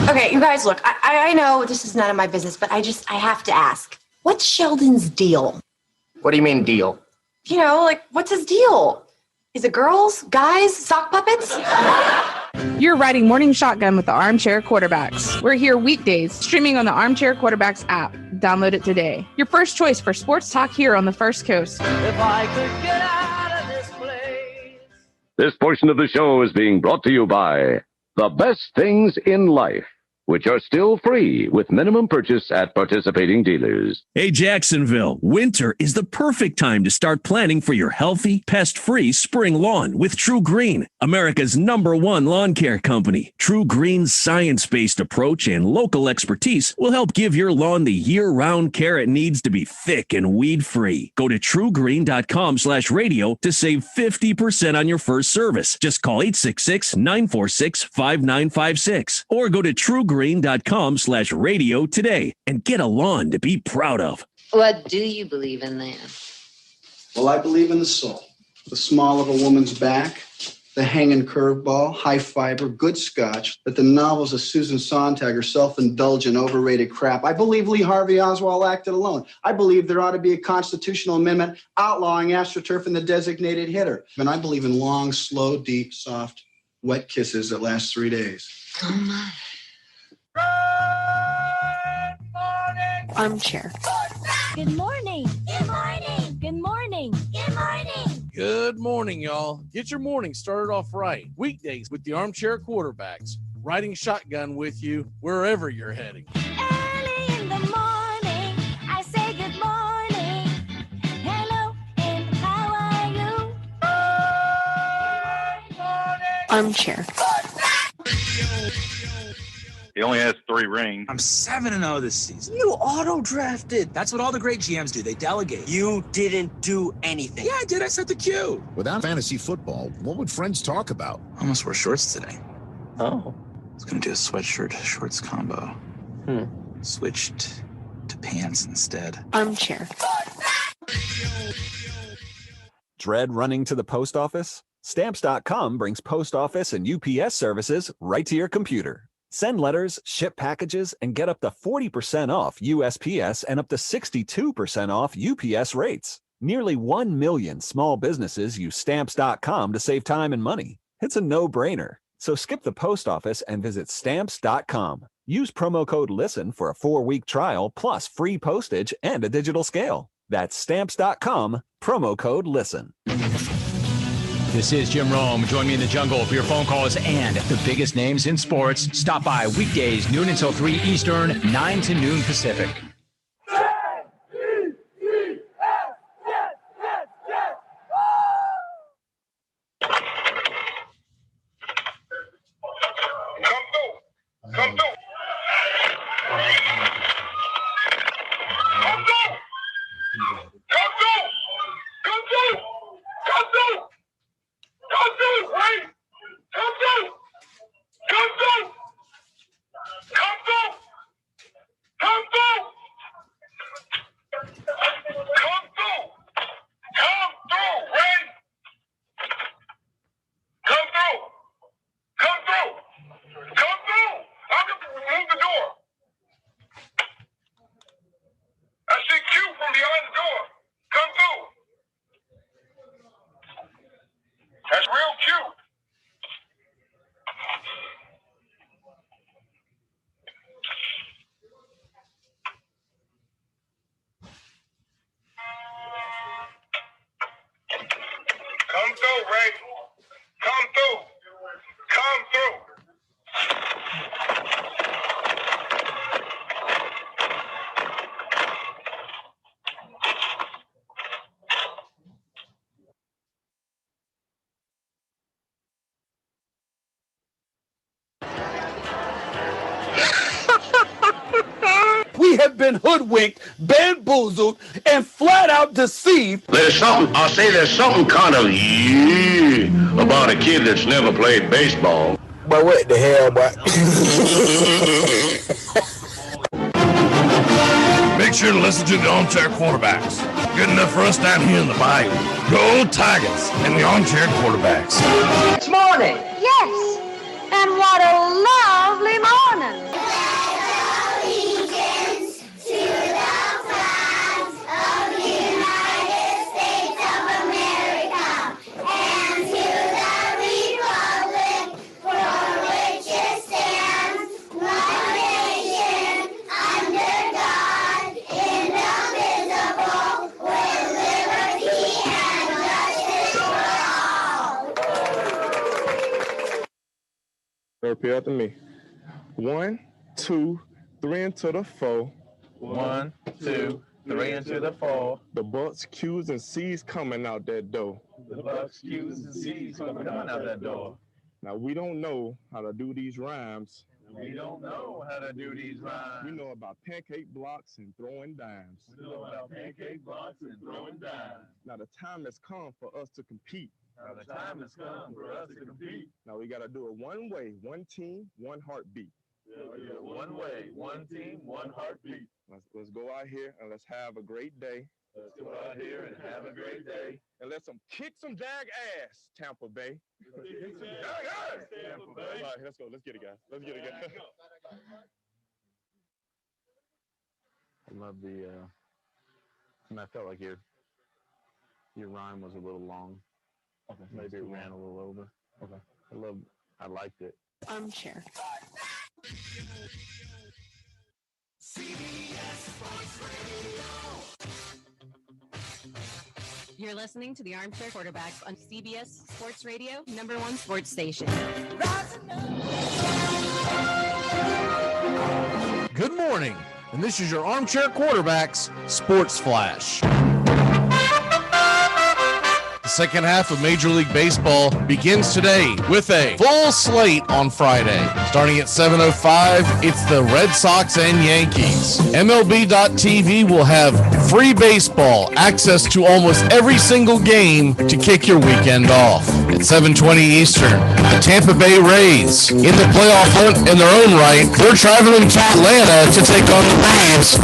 Okay, you guys, look, I know this is none of my business, but I have to ask. What's Sheldon's deal? What do you mean, deal? You know, like, what's his deal? Is it girls, guys, sock puppets? You're riding Morning Shotgun with the Armchair Quarterbacks. We're here weekdays, streaming on the Armchair Quarterbacks app. Download it today. Your first choice for sports talk here on the First Coast. If I could get out of this place. This portion of the show is being brought to you by The Best Things in Life, which are still free with minimum purchase at participating dealers. Hey, Jacksonville, winter is the perfect time to start planning for your healthy, pest-free spring lawn with True Green, America's #1 lawn care company. True Green's science-based approach and local expertise will help give your lawn the year-round care it needs to be thick and weed-free. Go to truegreen.com/radio to save 50% on your first service. Just call 866-946-5956 or go to truegreen.com/radio today and get a lawn to be proud of. What do you believe in then? Well, I believe in the soul, the small of a woman's back, the hanging curveball, high fiber, good scotch, that the novels of Susan Sontag are self-indulgent, overrated crap. I believe Lee Harvey Oswald acted alone. I believe there ought to be a constitutional amendment outlawing AstroTurf and the designated hitter. And I believe in long, slow, deep, soft, wet kisses that last 3 days. Oh, my. Armchair. Good morning. Good morning. Good morning. Good morning. Good morning, y'all. Get your morning started off right. Weekdays with the Armchair Quarterbacks, riding shotgun with you wherever you're heading. Early in the morning, I say good morning. Hello, and how are you? Armchair. He only has 3 rings. I'm 7-0 this season. You auto-drafted. That's what all the great GMs do. They delegate. You didn't do anything. Yeah, I did. I set the cue. Without fantasy football, what would friends talk about? I almost wore shorts today. Oh. I was going to do a sweatshirt shorts combo. Switched to pants instead. Armchair. Dread running to the post office? Stamps.com brings post office and UPS services right to your computer. Send letters, ship packages, and get up to 40% off USPS and up to 62% off UPS rates. Nearly 1 million small businesses use Stamps.com to save time and money. It's a no-brainer. So skip the post office and visit Stamps.com. Use promo code LISTEN for a 4-week trial plus free postage and a digital scale. That's Stamps.com, promo code LISTEN. This is Jim Rome. Join me in the jungle for your phone calls and the biggest names in sports. Stop by weekdays, noon until 3 Eastern, 9 to noon Pacific. Come through. We have been hoodwinked, bamboozled, and flat out deceived. There's something kind of about a kid that's never played baseball. But what the hell, boy? Make sure to listen to the Armchair Quarterbacks. Good enough for us down here in the bayou. Go Tigers and the Armchair Quarterbacks. It's morning. Yes, and what a lovely morning. Repeat after me. 1, 2, 3 into the 4. 1, 2, 3 into the 4. The Bucks, Q's, and C's coming out that door. The Bucks, Q's, and C's coming out that door. Now, we don't know how to do these rhymes. We don't know how to do these rhymes. We know about pancake blocks and throwing dimes. We know about pancake blocks and throwing dimes. Now, the time has come for us to compete. Now, the time has come for us to compete. Now, we got to do it one way, one team, one heartbeat. Yeah, one way, one team, one heartbeat. Let's go out here and let's have a great day. Let's go out here and have a great day. And let's kick some jag ass, Tampa Bay. Kick some jag ass, Tampa Bay. All right, let's go. Let's get it, guys. Let's get it, guys. I love I felt like your rhyme was a little long. Okay. Maybe it ran a little over. Okay. I liked it. Armchair. You're listening to the Armchair Quarterbacks on CBS Sports Radio, #1 sports station. Good morning, and this is your Armchair Quarterbacks Sports Flash. The second half of Major League Baseball begins today with a full slate on Friday. Starting at 7:05, it's the Red Sox and Yankees. MLB.TV will have free baseball, access to almost every single game to kick your weekend off. At 7:20 Eastern, the Tampa Bay Rays, in the playoff hunt in their own right, they're traveling to Atlanta to take on the Braves,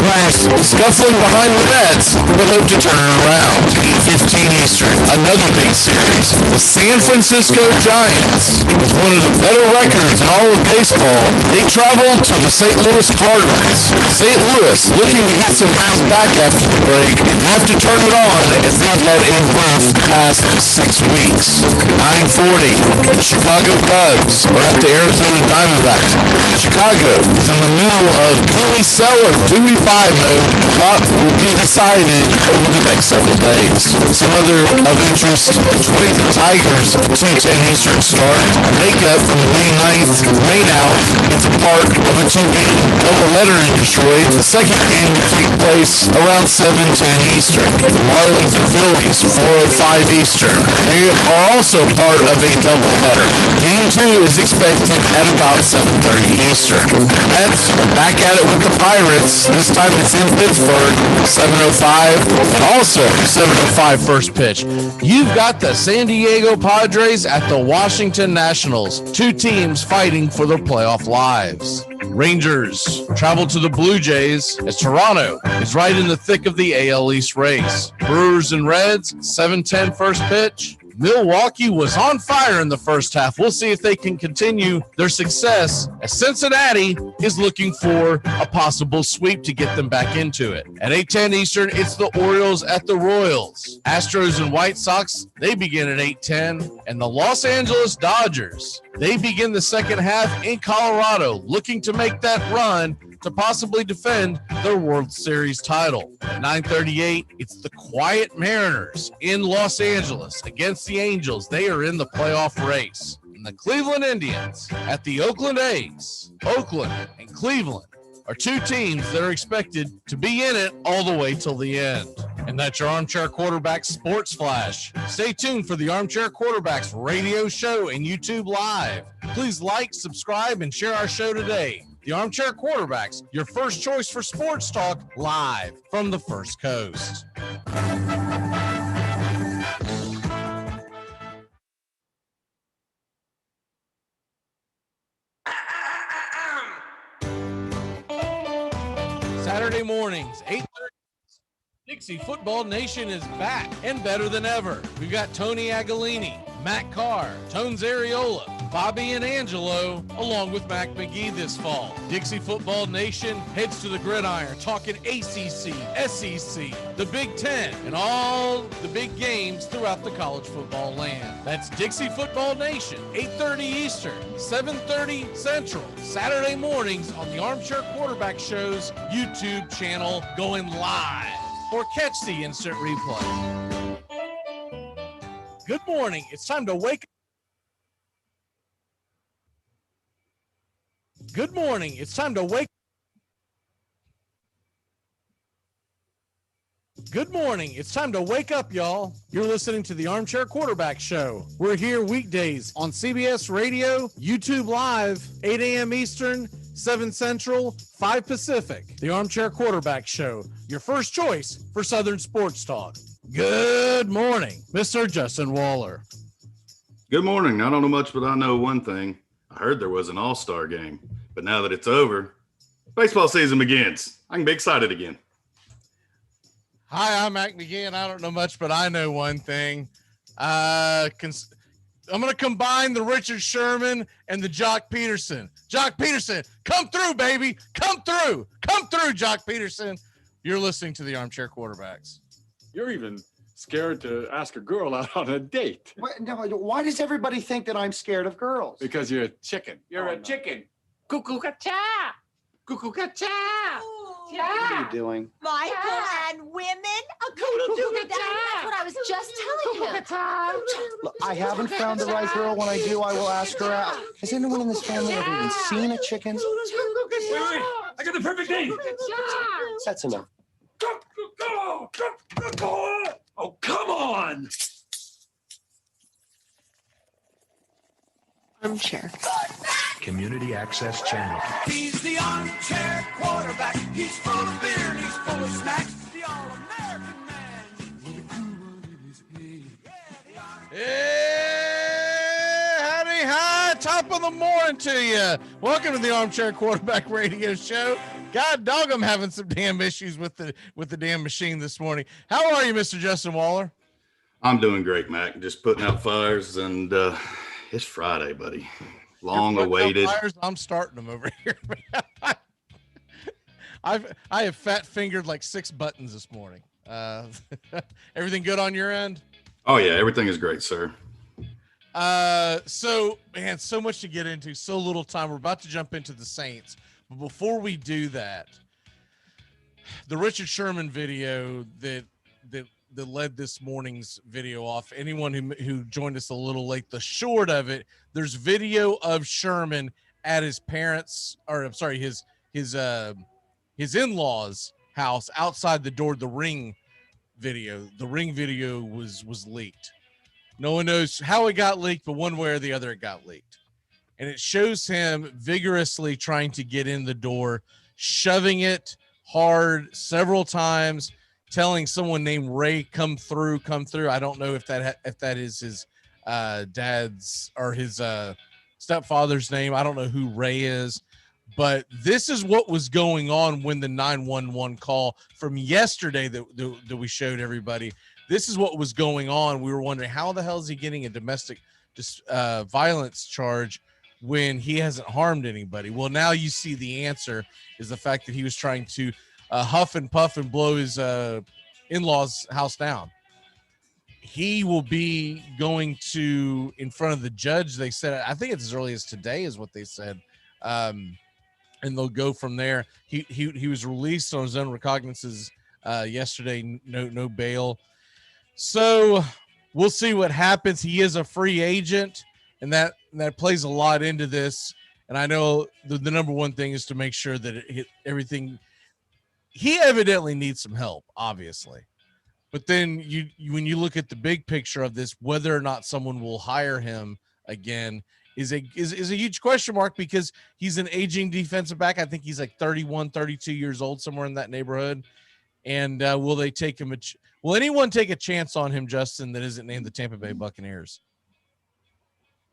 scuffling behind the nets with hope to turn it around. 8:15 Eastern, another big series. The San Francisco Giants, with one of the better records in all of baseball, they travel to the St. Louis Cardinals. St. Louis, looking to get some bounce back after the break, have to turn it on as they've led a rough past 6 weeks. 9:40, the Chicago Cubs are at the Arizona Diamondbacks. Chicago is in the middle of Billy Seller Dewey 5 mode. What will be decided over the next several days. Some other of interest, Detroit Tigers, 2:10 Eastern start. Makeup from the May 9th rain out. It's a part of a 2-game doubleheader in Detroit. The second game will take place around 7:10 Eastern. The Marlins and Phillies, 4:05 Eastern. They are also part of a doubleheader. Game 2 is expected at about 7:30 Eastern. Mets are back at it with the Pirates. This time it's in Pittsburgh, 7:05, and also 7:05 first pitch. You've got the San Diego Padres at the Washington Nationals. Two teams fighting for their playoff lives. Rangers travel to the Blue Jays as Toronto is right in the thick of the AL East race. Brewers and Reds, 7:10 first pitch. Milwaukee was on fire in the first half. We'll see if they can continue their success as Cincinnati is looking for a possible sweep to get them back into it. At 8:10 Eastern, it's the Orioles at the Royals. Astros and White Sox, they begin at 8:10. And the Los Angeles Dodgers, they begin the second half in Colorado, looking to make that run to possibly defend their World Series title. At 9:38, it's the Quiet Mariners in Los Angeles against the Angels. They are in the playoff race. And the Cleveland Indians at the Oakland A's. Oakland and Cleveland are two teams that are expected to be in it all the way till the end. And that's your Armchair Quarterbacks Sports Flash. Stay tuned for the Armchair Quarterbacks radio show and YouTube Live. Please like, subscribe, and share our show today. The Armchair Quarterbacks, your first choice for sports talk, live from the First Coast. Saturday mornings, 8:30. Dixie Football Nation is back and better than ever. We've got Tony Agolini, Matt Carr, Tones Areola, Bobby and Angelo, along with Mac McGee this fall. Dixie Football Nation heads to the gridiron, talking ACC, SEC, the Big Ten, and all the big games throughout the college football land. That's Dixie Football Nation, 8:30 Eastern, 7:30 Central, Saturday mornings on the Armchair Quarterback Show's YouTube channel, going live. Or catch the instant replay. Good morning. It's time to wake up. Good morning. It's time to wake. Good morning. It's time to wake up, y'all. You're listening to the Armchair Quarterback Show. We're here weekdays on CBS Radio, YouTube Live, 8 a.m. Eastern, 7 Central, 5 Pacific. The Armchair Quarterback Show, your first choice for Southern sports talk. Good morning, Mr. Justin Waller. Good morning. I don't know much, but I know one thing. I heard there was an all-star game, but now that it's over, baseball season begins. I can be excited again. Hi, I'm Mac McGinn. I don't know much, but I know one thing. I'm going to combine the Richard Sherman and the Jock Peterson. Jock Peterson, come through, baby. Come through. Come through, Jock Peterson. You're listening to the Armchair Quarterbacks. You're even scared to ask a girl out on a date. Why does everybody think that I'm scared of girls? Because you're a chicken. You're a chicken. Cuckoo-ca-cha! Cuckoo-ca-cha! What are you doing? Michael and women? That's what I was just telling him. Look, I haven't found the right girl. When I do, I will ask her out. Has anyone in this family ever even seen a chicken? Wait, I got the perfect name. That's enough. Oh, come on. Armchair. Community Access Channel. He's the armchair quarterback. He's full of beer and he's full of snacks. The all-American man. Hey, howdy, hi, top of the morning to you. Welcome to the Armchair Quarterback Radio Show. God dog, I'm having some damn issues with the damn machine this morning. How are you, Mr. Justin Waller? I'm doing great, Mac. Just putting out fires, and it's Friday, buddy. Long awaited. Fires, I'm starting them over here. I have fat fingered like 6 buttons this morning. Everything good on your end? Oh yeah, everything is great, sir. So man, so much to get into, so little time. We're about to jump into the Saints, but before we do that, the Richard Sherman video that led this morning's video off. Anyone who joined us a little late, the short of it, there's video of Sherman at his parents, or I'm sorry, his in-laws' house outside the door. The ring video was leaked. No one knows how it got leaked, but one way or the other it got leaked. And it shows him vigorously trying to get in the door, shoving it hard several times, telling someone named Ray, come through. I don't know if that is his dad's or his stepfather's name. I don't know who Ray is, but this is what was going on when the 911 call from yesterday that we showed everybody. This is what was going on. We were wondering, how the hell is he getting a domestic violence charge when he hasn't harmed anybody? Well, now you see the answer is the fact that he was trying to huff and puff and blow his in-laws' house down. He will be going to in front of the judge. They said, I think it's as early as today is what they said. And they'll go from there. He was released on his own recognizances yesterday, no bail. So we'll see what happens. He is a free agent, and that plays a lot into this. And I know the number one thing is to make sure that everything. He evidently needs some help, obviously. But then when you look at the big picture of this, whether or not someone will hire him again is a huge question mark, because he's an aging defensive back. I think he's like 31, 32 years old, somewhere in that neighborhood. And will they take him? Will anyone take a chance on him, Justin, that isn't named the Tampa Bay Buccaneers?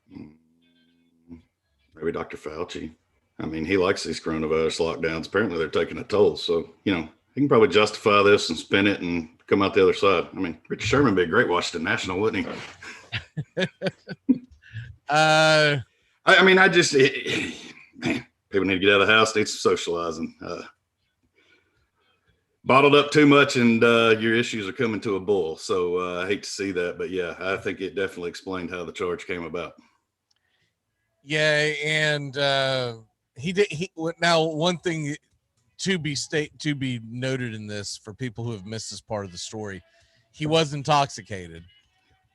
Maybe Dr. Fauci. I mean, he likes these coronavirus lockdowns. Apparently they're taking a toll. So, he can probably justify this and spin it and come out the other side. I mean, Richard Sherman would be a great Washington National, wouldn't he? I just, man, people need to get out of the house, need some socializing. Bottled up too much, and your issues are coming to a boil. So I hate to see that, but yeah, I think it definitely explained how the charge came about. Yeah, and now one thing to be noted in this for people who have missed this part of the story, he was intoxicated,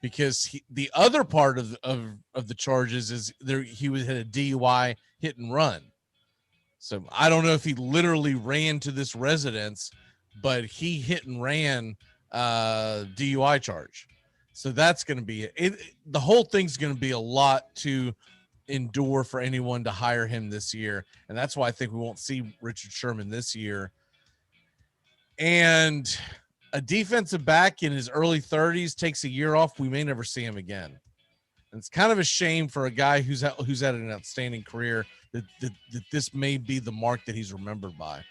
because the other part of the charges is he had a DUI hit and run. So I don't know if he literally ran to this residence, but he hit and ran DUI charge. So that's going to be it. The whole thing's going to be a lot to endure for anyone to hire him this year. And that's why I think we won't see Richard Sherman this year. And a defensive back in his early 30s takes a year off. We may never see him again. And it's kind of a shame for a guy who's had an outstanding career that this may be the mark that he's remembered by.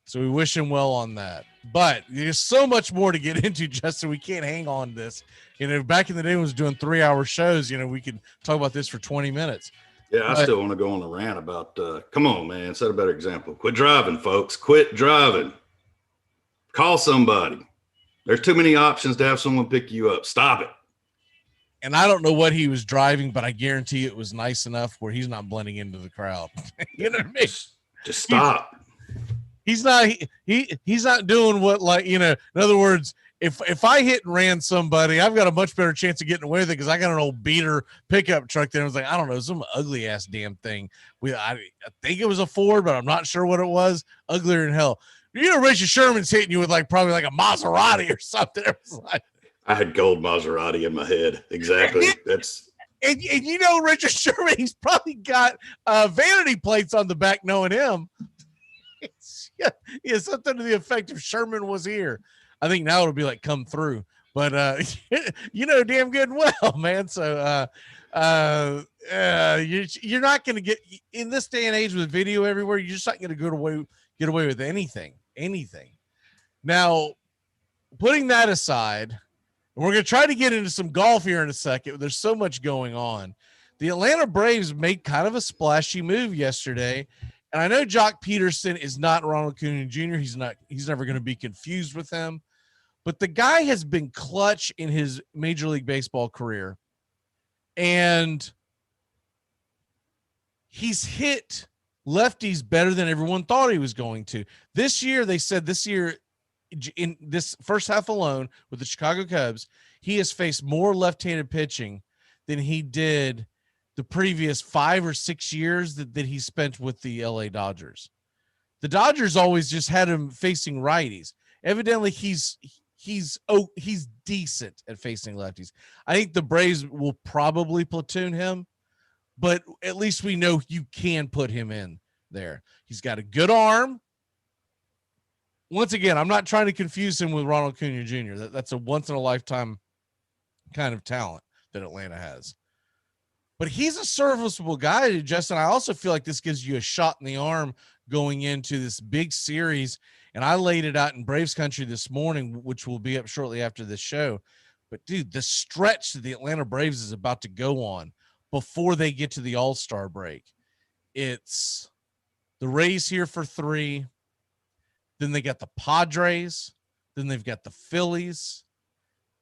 So we wish him well on that. But there's so much more to get into, Justin. We can't hang on this. Back in the day when I was doing 3-hour shows, we could talk about this for 20 minutes. Yeah, I still want to go on a rant about, come on, man, set a better example. Quit driving, folks. Quit driving. Call somebody. There's too many options to have someone pick you up. Stop it. And I don't know what he was driving, but I guarantee it was nice enough where he's not blending into the crowd. You know what I mean? Just stop. He's not doing what, in other words, if I hit and ran somebody, I've got a much better chance of getting away with it because I got an old beater pickup truck there. I was like, I don't know, some ugly ass damn thing. I think it was a Ford, but I'm not sure what it was. Uglier than hell. Richard Sherman's hitting you with probably a Maserati or something. It was like, I had gold Maserati in my head. Exactly. That's and Richard Sherman, he's probably got vanity plates on the back knowing him. Yeah, something to the effect of Sherman was here. I think now it'll be like come through, but damn good and well, man. So you're not going to get in this day and age with video everywhere. You're just not going to get away with anything. Now, putting that aside, and we're going to try to get into some golf here in a second. There's so much going on. The Atlanta Braves made kind of a splashy move yesterday. And I know Jock Peterson is not Ronald Acuna Jr. He's never going to be confused with him, but the guy has been clutch in his Major League Baseball career. And he's hit lefties better than everyone thought he was going to. They said this year in this first half alone with the Chicago Cubs, he has faced more left-handed pitching than he did the previous 5 or 6 years that he spent with the LA Dodgers. The Dodgers always just had him facing righties. Evidently he's decent at facing lefties. I think the Braves will probably platoon him, but at least we know you can put him in there. He's got a good arm. Once again, I'm not trying to confuse him with Ronald Acuna Jr. That's a once in a lifetime kind of talent that Atlanta has. But he's a serviceable guy, Justin. I also feel like this gives you a shot in the arm going into this big series. And I laid it out in Braves country this morning, which will be up shortly after this show. But, dude, the stretch that the Atlanta Braves is about to go on before they get to the All-Star break, it's the Rays here for 3. Then they got the Padres. Then they've got the Phillies.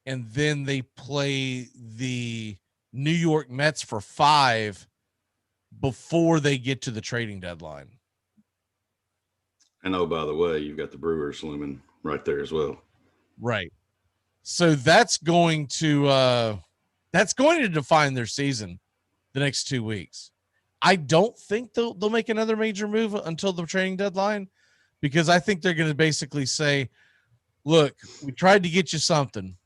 And then they play the New York Mets for 5 before they get to the trading deadline. And oh, by the way, you've got the Brewers looming right there as well. Right. So that's going to define their season the next 2 weeks. I don't think they'll make another major move until the trading deadline, because I think they're going to basically say, look, we tried to get you something.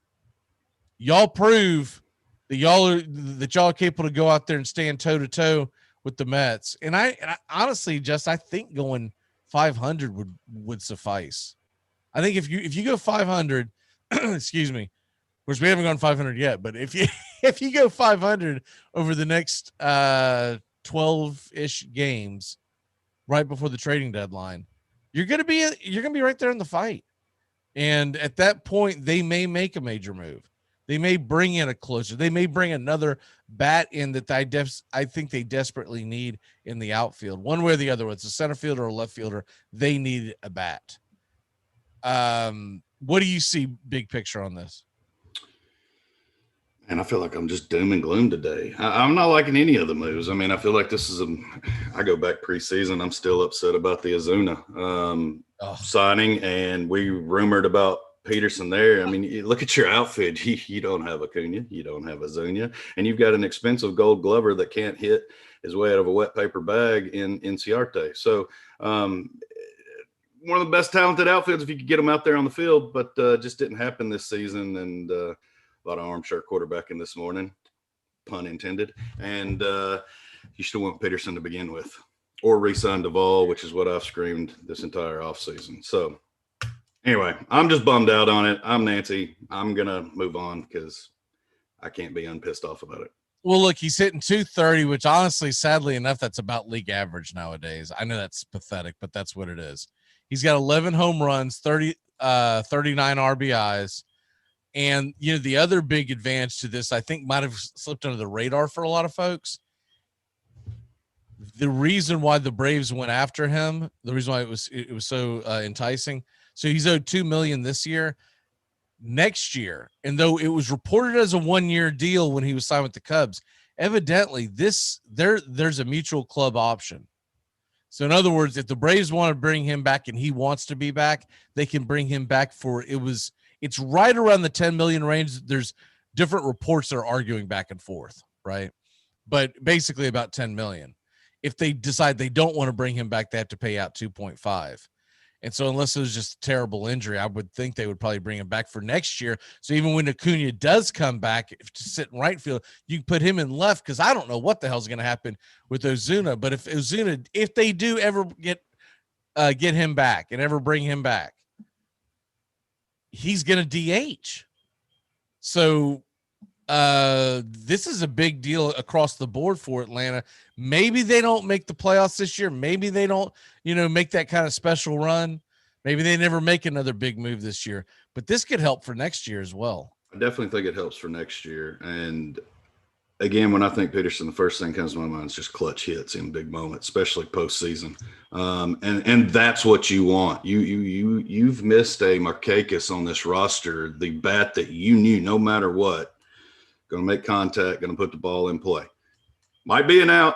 Y'all prove that y'all are capable to go out there and stand toe to toe with the Mets. And I honestly, I think going 500 would suffice. I think if you go 500, excuse me, of course we haven't gone 500 yet, but if you go 500 over the next 12-ish games right before the trading deadline, you're going to be right there in the fight. And at that point, they may make a major move. They may bring in a closer. They may bring another bat in that I think they desperately need in the outfield. One way or the other, whether it's a center fielder or a left fielder, they need a bat. What do you see big picture on this? And I feel like I'm just doom and gloom today. I'm not liking any of the moves. I mean, I feel like this is I go back preseason. I'm still upset about the Ozuna signing, and we rumored about Peterson there. I mean, you look at your outfit. You don't have Acuna, you don't have Ozuna, and you've got an expensive Gold Glover that can't hit his way out of a wet paper bag in Ciarte. So one of the best talented outfields if you could get him out there on the field, but just didn't happen this season. And a lot of armchair quarterbacking this morning, pun intended. And you still want Peterson to begin with, or re-sign Duvall, which is what I've screamed this entire offseason. So anyway, I'm just bummed out on it. I'm Nancy. I'm going to move on because I can't be unpissed off about it. Well, look, he's hitting 230, which honestly, sadly enough, that's about league average nowadays. I know that's pathetic, but that's what it is. He's got 11 home runs, 39 RBIs. And, you know, the other big advantage to this, I think might have slipped under the radar for a lot of folks. The reason why the Braves went after him, the reason why it was so enticing. So he's owed $2 million this year. Next year, and though it was reported as a 1-year deal when he was signed with the Cubs, evidently there's a mutual club option. So in other words, if the Braves want to bring him back and he wants to be back, they can bring him back it's right around the 10 million range. There's different reports that are arguing back and forth, right? But basically about 10 million. If they decide they don't want to bring him back, they have to pay out 2.5. And so unless it was just a terrible injury, I would think they would probably bring him back for next year. So even when Acuna does come back to sit in right field, you can put him in left, because I don't know what the hell's going to happen with Ozuna. But if they do ever get him back and ever bring him back, he's going to DH. So this is a big deal across the board for Atlanta. Maybe they don't make the playoffs this year. Maybe they don't, make that kind of special run. Maybe they never make another big move this year, but this could help for next year as well. I definitely think it helps for next year. And again, when I think Peterson, the first thing comes to my mind is just clutch hits in big moments, especially postseason. And that's what you want. You've missed a Markakis on this roster, the bat that you knew no matter what, going to make contact, going to put the ball in play. Might be an out,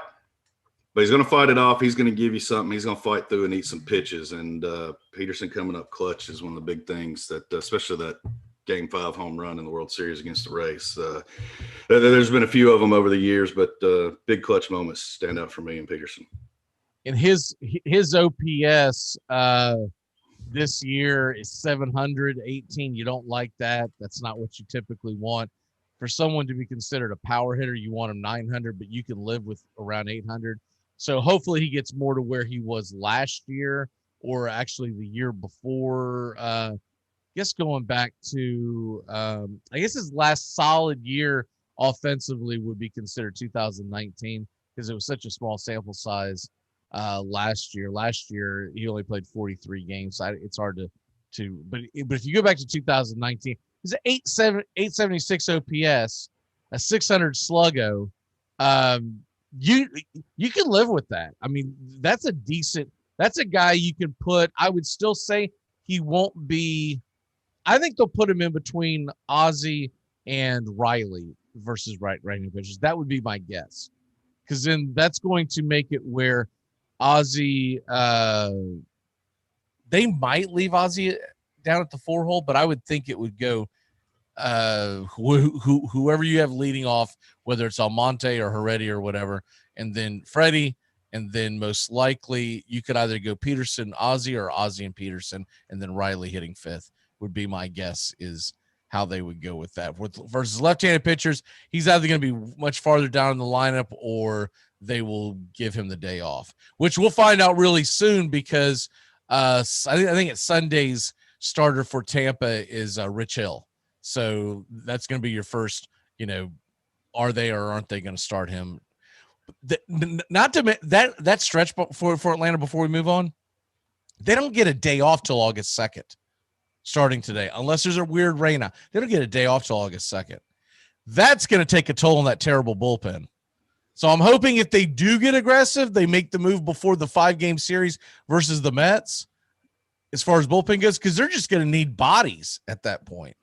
but he's going to fight it off. He's going to give you something. He's going to fight through and eat some pitches. And Peterson coming up clutch is one of the big things that, especially that Game 5 home run in the World Series against the Rays. There's been a few of them over the years, but big clutch moments stand out for me and Peterson. And his OPS this year is 718. You don't like that. That's not what you typically want. For someone to be considered a power hitter, you want him 900, but you can live with around 800. So hopefully he gets more to where he was last year, or actually the year before. I guess going back to, I guess his last solid year offensively would be considered 2019, because it was such a small sample size last year. Last year he only played 43 games. So it's hard but if you go back to 2019. He's an 876 OPS, a 600 sluggo. You can live with that. I mean, that's a guy you can put. I would still say he won't be. I think they'll put him in between Ozzie and Riley versus right-handed pitchers. That would be my guess, because then that's going to make it where Ozzie. They might leave Ozzie down at the 4 hole, but I would think it would go whoever you have leading off, whether it's Almonte or Heredia or whatever, and then Freddie, and then most likely you could either go Peterson, Ozzie, or Ozzie and Peterson, and then Riley hitting 5th would be my guess, is how they would go with that. Versus left-handed pitchers, he's either going to be much farther down in the lineup, or they will give him the day off, which we'll find out really soon, because I think it's Sunday's starter for Tampa is Rich Hill. So that's going to be your first, are they or aren't they going to start him? Not to that stretch for Atlanta before we move on. They don't get a day off till August 2nd, starting today, unless there's a weird rain out. They don't get a day off till August 2nd. That's going to take a toll on that terrible bullpen. So I'm hoping if they do get aggressive, they make the move before the 5-game series versus the Mets, as far as bullpen goes, because they're just going to need bodies at that point.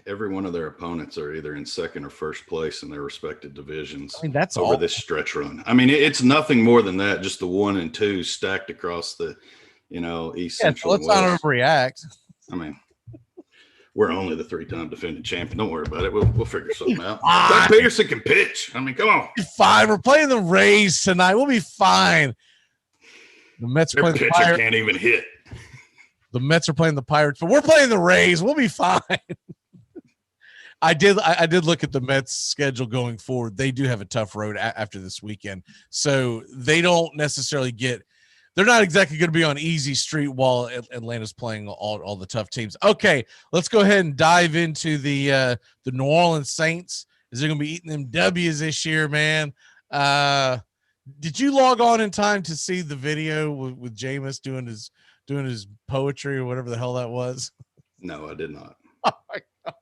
Every one of their opponents are either in second or first place in their respective divisions. I mean, that's over this stretch run. I mean, it's nothing more than that. Just the 1 and 2 stacked across the, East Central. Let's not overreact. I mean, we're only the 3-time defending champion. Don't worry about it. We'll figure something out. Doug Peterson can pitch. I mean, come on. Fine. We're playing the Rays tonight. We'll be fine. The Mets Their playing the pitcher Pirates. can't even hit. The Mets are playing the Pirates, but we're playing the Rays. We'll be fine. I did look at the Mets schedule going forward. They do have a tough road after this weekend. So they don't necessarily they're not exactly going to be on easy street while Atlanta's playing all the tough teams. Okay, let's go ahead and dive into the New Orleans Saints. Is they're going to be eating them W's this year, man. Did you log on in time to see the video with Jameis doing his poetry or whatever the hell that was? No, I did not. Oh my God.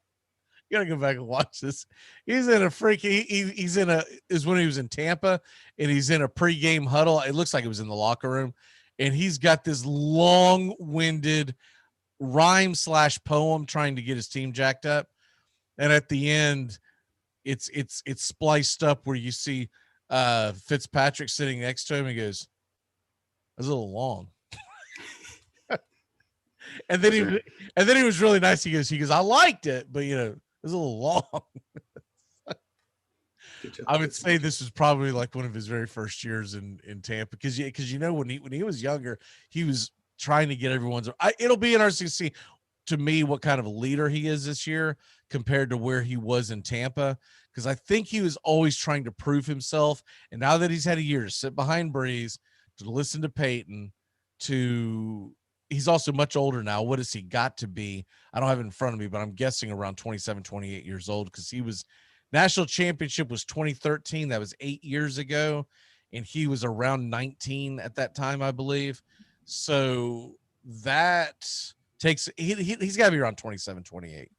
You gotta go back and watch this. He's in a is when he was in Tampa and he's in a pregame huddle. It looks like it was in the locker room, and he's got this long-winded rhyme/poem trying to get his team jacked up. And at the end, it's spliced up where you see Fitzpatrick sitting next to him. He goes, "That's a little long." And then he was really nice. He goes, "I liked it, but it was a little long." I would say this was probably like one of his very first years in Tampa, because when he was younger, he was trying to get everyone's. It'll be interesting to see, to me, what kind of a leader he is this year compared to where he was in Tampa, because I think he was always trying to prove himself. And now that he's had a year to sit behind Breeze, to listen to Peyton, he's also much older now. What has he got to be? I don't have it in front of me, but I'm guessing around 27, 28 years old, because he was national championship was 2013. That was 8 years ago. And he was around 19 at that time, I believe. So that takes, he's got to be around 27, 28.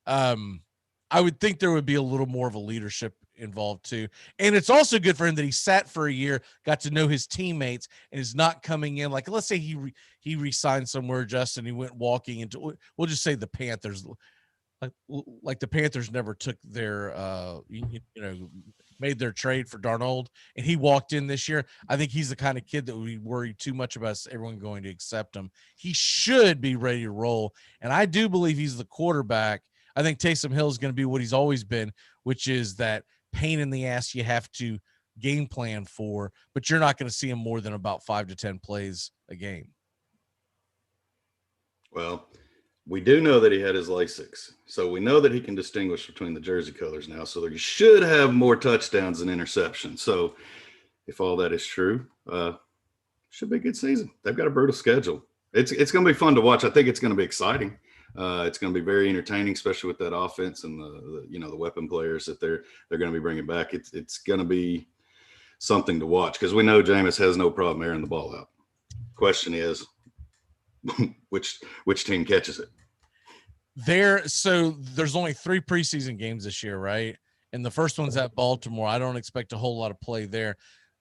I would think there would be a little more of a leadership involved too. And it's also good for him that he sat for a year, got to know his teammates, and is not coming in. Like, let's say he resigned somewhere, Justin, he went walking into, we'll just say the Panthers, like the Panthers never took their, made their trade for Darnold, and he walked in this year. I think he's the kind of kid that we worry too much about everyone going to accept him. He should be ready to roll. And I do believe he's the quarterback. I think Taysom Hill is going to be what he's always been, which is that pain in the ass you have to game plan for, but you're not going to see him more than about 5 to 10 plays a game. Well, we do know that he had his LASIK, so we know that he can distinguish between the jersey colors now. So he should have more touchdowns than interceptions. So if all that is true, should be a good season. They've got a brutal schedule. It's going to be fun to watch. I think it's going to be exciting. It's going to be very entertaining, especially with that offense and the weapon players that they're going to be bringing back. It's going to be something to watch, because we know Jameis has no problem airing the ball out. Question is, which team catches it? So there's only 3 preseason games this year, right? And the first one's at Baltimore. I don't expect a whole lot of play there.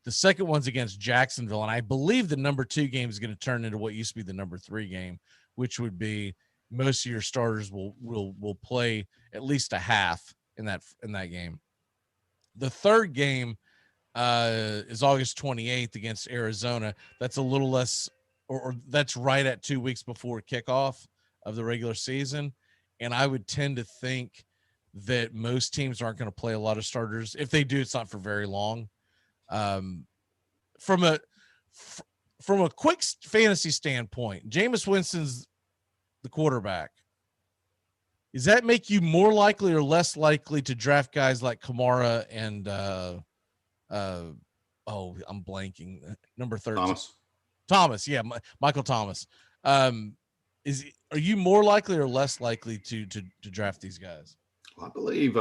The second one's against Jacksonville, and I believe the number 2 game is going to turn into what used to be the number 3 game, which would be most of your starters will play at least a half in that game. The third game is August 28th against Arizona. That's a little less, or that's right at 2 weeks before kickoff of the regular season. And I would tend to think that most teams aren't going to play a lot of starters. If they do, it's not for very long. From a quick fantasy standpoint, Jameis Winston's the quarterback. Does that make you more likely or less likely to draft guys like Kamara and I'm blanking, number 13, Thomas? Yeah, Michael Thomas. Are you more likely or less likely to draft these guys? Well, I believe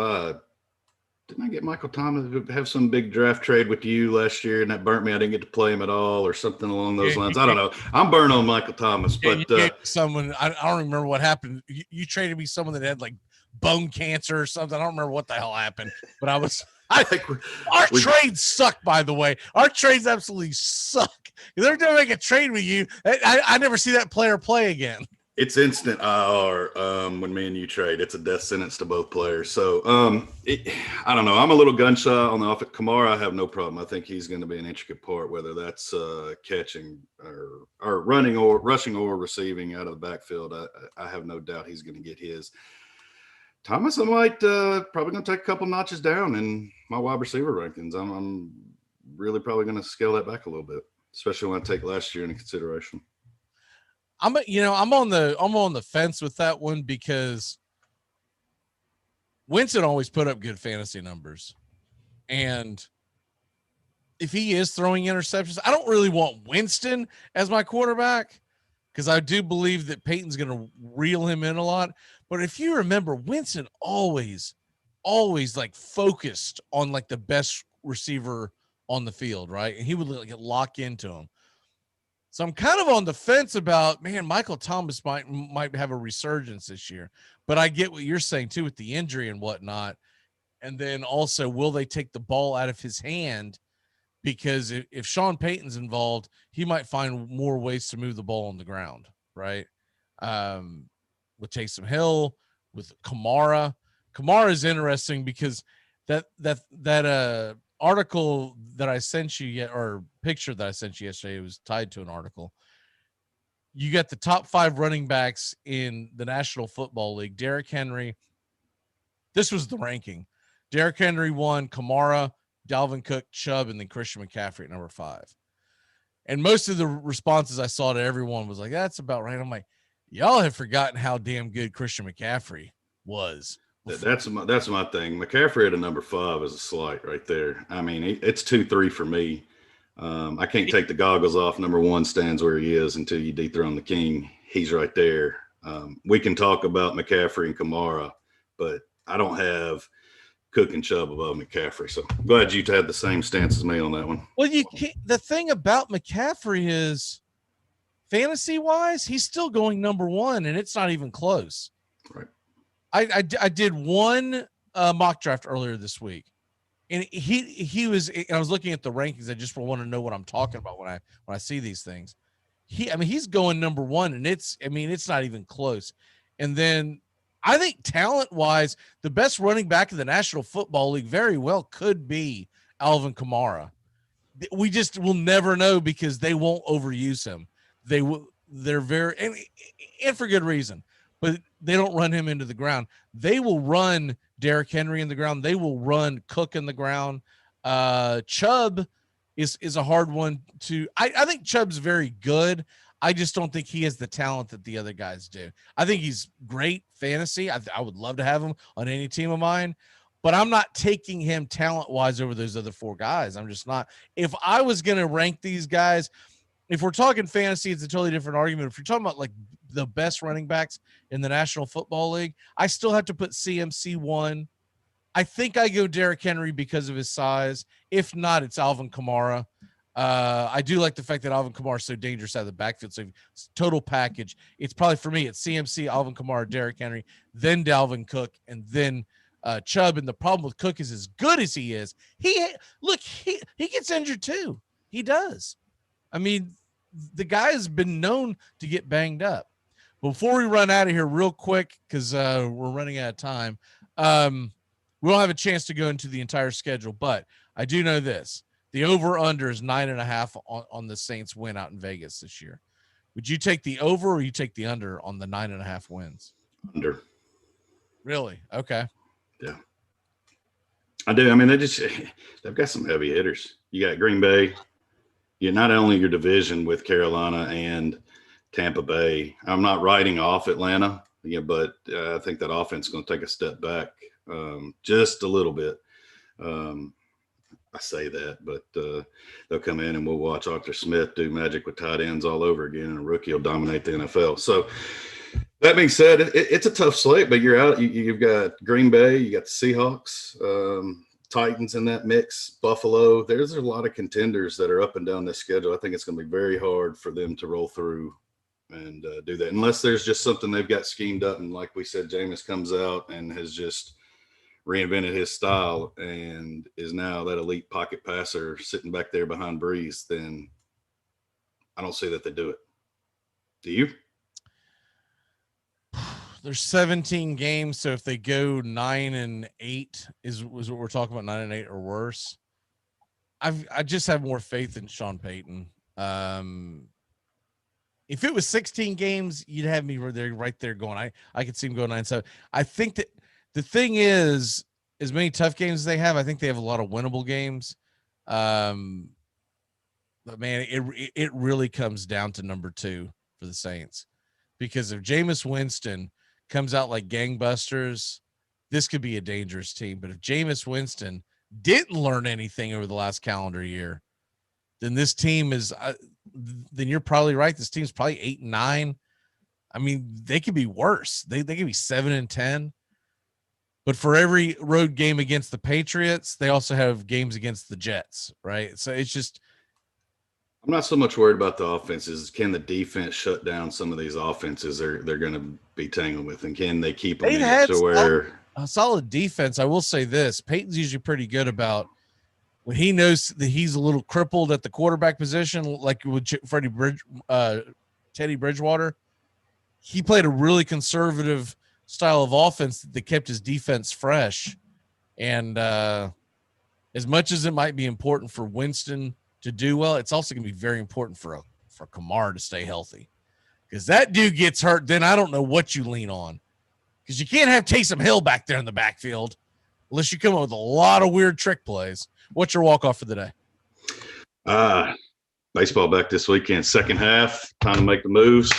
didn't I get Michael Thomas to have some big draft trade with you last year, and that burnt me? I didn't get to play him at all, or something along those lines. I don't know. I'm burnt on Michael Thomas, but someone, I don't remember what happened. You traded me someone that had like bone cancer or something. I don't remember what the hell happened, but our trades suck, by the way. Our trades absolutely suck. If they're going to make a trade with you, I never see that player play again. It's instant IR when me and you trade. It's a death sentence to both players. So I don't know. I'm a little gun shy on the offense. Kamara, I have no problem. I think he's going to be an intricate part, whether that's catching or running or rushing or receiving out of the backfield. I have no doubt he's going to get his. Thomas, I might probably going to take a couple notches down in my wide receiver rankings. I'm really probably going to scale that back a little bit, especially when I take last year into consideration. I'm on the fence with that one because Winston always put up good fantasy numbers. And if he is throwing interceptions, I don't really want Winston as my quarterback because I do believe that Peyton's going to reel him in a lot. But if you remember, Winston always like focused on like the best receiver on the field, right? And he would like lock into him. So I'm kind of on the fence about, man, Michael Thomas might have a resurgence this year, but I get what you're saying too with the injury and whatnot. And then also, will they take the ball out of his hand? Because if Sean Payton's involved, he might find more ways to move the ball on the ground, right? With Taysom Hill, with Kamara. Kamara is interesting because that article that I sent you or picture that I sent you yesterday was tied to an article. You got the top 5 running backs in the National Football League. Derrick Henry. This was the ranking. Derrick Henry 1, Kamara, Dalvin Cook, Chubb, and then Christian McCaffrey at number 5. And most of the responses I saw to everyone was like, that's about right. I'm like, y'all have forgotten how damn good Christian McCaffrey was. That's my thing. McCaffrey at a number 5 is a slight right there. I mean, it's 2-3 for me. I can't take the goggles off. Number 1 stands where he is until you dethrone the king. He's right there. We can talk about McCaffrey and Kamara, but I don't have Cook and Chubb above McCaffrey. So I'm glad you had the same stance as me on that one. Well, you can't. The thing about McCaffrey is fantasy wise, he's still going number 1 and it's not even close. Right. I did one mock draft earlier this week, and he was. And I was looking at the rankings. I just want to know what I'm talking about when I see these things. He's going number 1, and it's not even close. And then I think talent wise, the best running back in the National Football League very well could be Alvin Kamara. We just will never know because they won't overuse him. They're very and for good reason. But they don't run him into the ground. They will run Derrick Henry in the ground. They will run Cook in the ground. Chubb is a hard one to. I think Chubb's very good. I just don't think he has the talent that the other guys do. I think he's great fantasy. I would love to have him on any team of mine, but I'm not taking him talent-wise over those other 4 guys. I'm just not. If I was going to rank these guys, if we're talking fantasy, it's a totally different argument. If you're talking about like the best running backs in the National Football League, I still have to put CMC 1. I think I go Derrick Henry because of his size. If not, it's Alvin Kamara. I do like the fact that Alvin Kamara is so dangerous out of the backfield. So total package, it's probably for me, it's CMC, Alvin Kamara, Derrick Henry, then Dalvin Cook, and then Chubb. And the problem with Cook is as good as he is, he gets injured too. He does. I mean, the guy has been known to get banged up. Before we run out of here real quick, because we're running out of time, we don't have a chance to go into the entire schedule, but I do know this. The over-under is 9.5 on the Saints win out in Vegas this year. Would you take the over or you take the under on the 9.5 wins? Under. Really? Okay. Yeah. I do. I mean, they've got some heavy hitters. You got Green Bay. You not only your division with Carolina and Tampa Bay. I'm not writing off Atlanta, but I think that offense is going to take a step back just a little bit. I say that, but they'll come in and we'll watch Arthur Smith do magic with tight ends all over again, and a rookie will dominate the NFL. So that being said, it's a tough slate, but you're out. You've got Green Bay, you got the Seahawks, Titans in that mix, Buffalo. There's a lot of contenders that are up and down this schedule. I think it's going to be very hard for them to roll through and do that, unless there's just something they've got schemed up. And like we said, Jameis comes out and has just reinvented his style and is now that elite pocket passer sitting back there behind Breeze. Then I don't see that they do it. Do you? there's 17 games, so if they go 9-8 is what we're talking about, 9-8 or worse. I just have more faith in Sean Payton. If it was 16 games, you'd have me right there going. I could see him go 9-7. I think that the thing is, as many tough games as they have, I think they have a lot of winnable games. But man, it really comes down to number 2 for the Saints, because if Jameis Winston comes out like gangbusters, this could be a dangerous team. But if Jameis Winston didn't learn anything over the last calendar year, then this team is, then you're probably right. This team's probably 8-9. I mean, they could be worse. They could be 7-10. But for every road game against the Patriots, they also have games against the Jets, right? So it's just, I'm not so much worried about the offenses. Can the defense shut down some of these offenses they're going to be tangled with, and can they keep them in to where a solid defense? I will say this: Peyton's usually pretty good about when he knows that he's a little crippled at the quarterback position, like with Teddy Bridgewater. He played a really conservative style of offense that kept his defense fresh. And as much as it might be important for Winston to do well, it's also going to be very important for Kamara to stay healthy, because that dude gets hurt, then I don't know what you lean on, because you can't have Taysom Hill back there in the backfield unless you come up with a lot of weird trick plays. What's your walk-off for the day? Baseball back this weekend, second half, time to make the moves.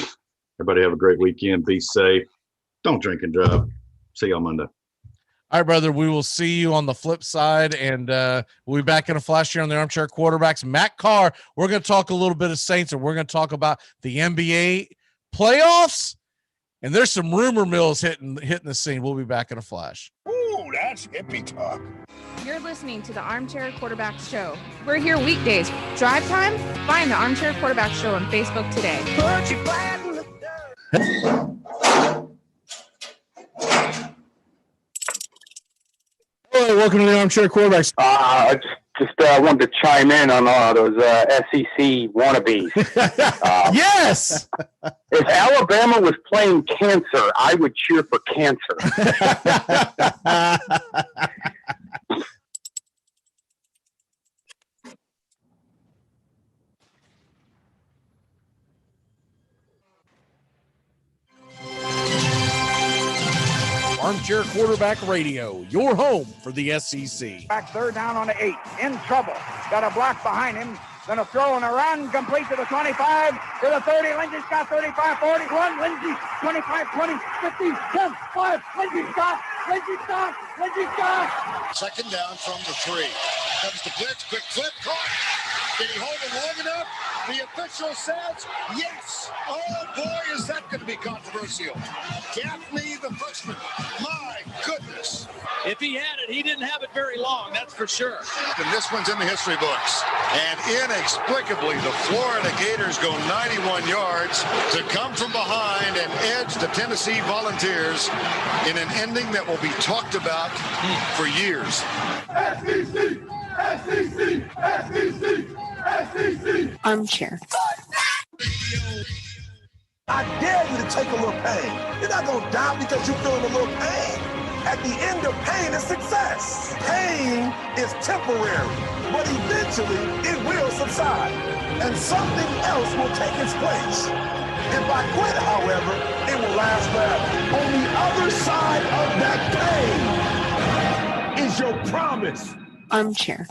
Everybody have a great weekend. Be safe. Don't drink and drive. See y'all Monday. All right, brother. We will see you on the flip side, and we'll be back in a flash here on the Armchair Quarterbacks. Matt Carr, we're going to talk a little bit of Saints, and we're going to talk about the NBA playoffs, and there's some rumor mills hitting the scene. We'll be back in a flash. Ooh, that's hippie talk. You're listening to the Armchair Quarterbacks Show. We're here weekdays. Drive time? Find the Armchair Quarterbacks Show on Facebook today. Put your flat in the dirt. Hello, welcome to the Armchair Quarterbacks. I just wanted to chime in on those SEC wannabes. Yes! If Alabama was playing cancer, I would cheer for cancer. Armchair Quarterback Radio, your home for the SEC. Back third down on the 8. In trouble. Got a block behind him. Gonna throw and a run. Complete to the 25. To the 30. Lindsey's got 35, 41. Lindsey, 25, 20, 50, 10, 5. Lindsey stop. Lindsey stop. Lindsey stop. Second down from the 3. Comes the blitz. Quick flip. Caught. Did he hold it long enough? The official says yes. Oh, boy, is that going to be controversial. Gaffney, the freshman. My goodness. If he had it, he didn't have it very long, that's for sure. And this one's in the history books. And inexplicably, the Florida Gators go 91 yards to come from behind and edge the Tennessee Volunteers in an ending that will be talked about for years. SEC! SEC! SEC! SEC! Armchair. I dare you to take a little pain. You're not going to die because you're feeling a little pain. At the end of pain is success. Pain is temporary, but eventually it will subside, and something else will take its place. If I quit, however, it will last forever. On the other side of that pain is your promise. Armchair.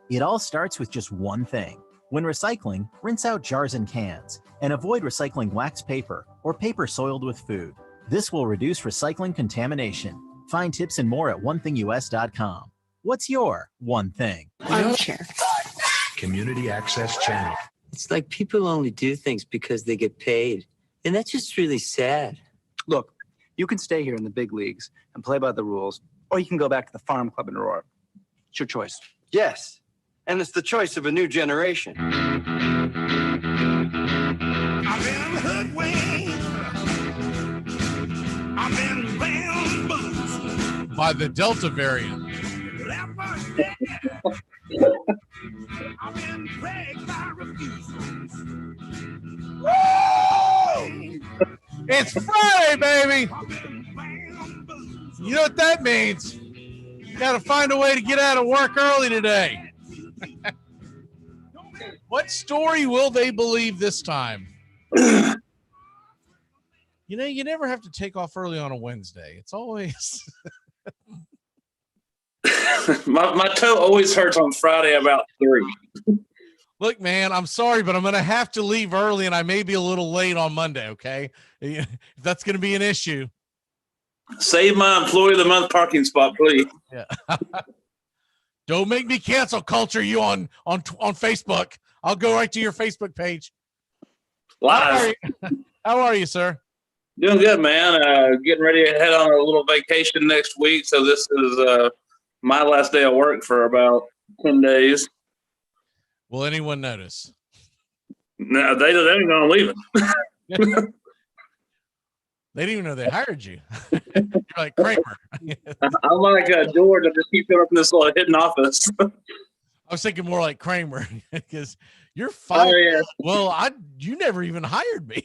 It all starts with just one thing. When recycling, rinse out jars and cans, and avoid recycling wax paper or paper soiled with food. This will reduce recycling contamination. Find tips and more at onethingus.com. What's your one thing? Armchair. Community Access Channel. It's like people only do things because they get paid. And that's just really sad. Look, you can stay here in the big leagues and play by the rules, or you can go back to the farm club in Aurora. It's your choice. Yes, and it's the choice of a new generation. I've been hoodwinked. I've been bamboozled. By the Delta variant. I've been plagued by refusals. It's Friday, baby. You know what that means? You got to find a way to get out of work early today. What story will they believe this time? You know, you never have to take off early on a Wednesday. It's always my toe always hurts on Friday about 3. Look, man, I'm sorry, but I'm going to have to leave early, and I may be a little late on Monday, okay? If that's going to be an issue. Save my employee of the month parking spot, please. Yeah. Don't make me cancel culture you on Facebook. I'll go right to your Facebook page. Live. How are you, sir? Doing good, man. Getting ready to head on a little vacation next week. So this is my last day of work for about 10 days. Will anyone notice? No, they ain't gonna leave it. They didn't even know they hired you. You're like Kramer. I'm like George. I just keep up in this little hidden office. I was thinking more like Kramer because you're fired. Oh, yeah. Well, you never even hired me.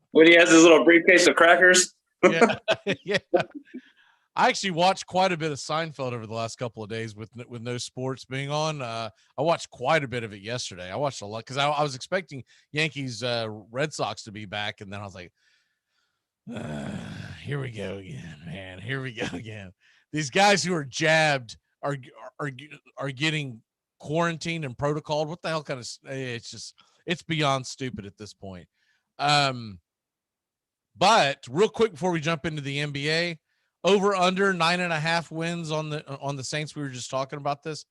When he has his little briefcase of crackers. Yeah. Yeah. I actually watched quite a bit of Seinfeld over the last couple of days with no sports being on. I watched quite a bit of it yesterday. I watched a lot because I was expecting Yankees Red Sox to be back, and then I was like, here we go again, man. Here we go again. These guys who are jabbed are getting quarantined and protocoled. What the hell kind of? It's beyond stupid at this point. But real quick before we jump into the NBA. Over under 9.5 wins on the Saints. We were just talking about this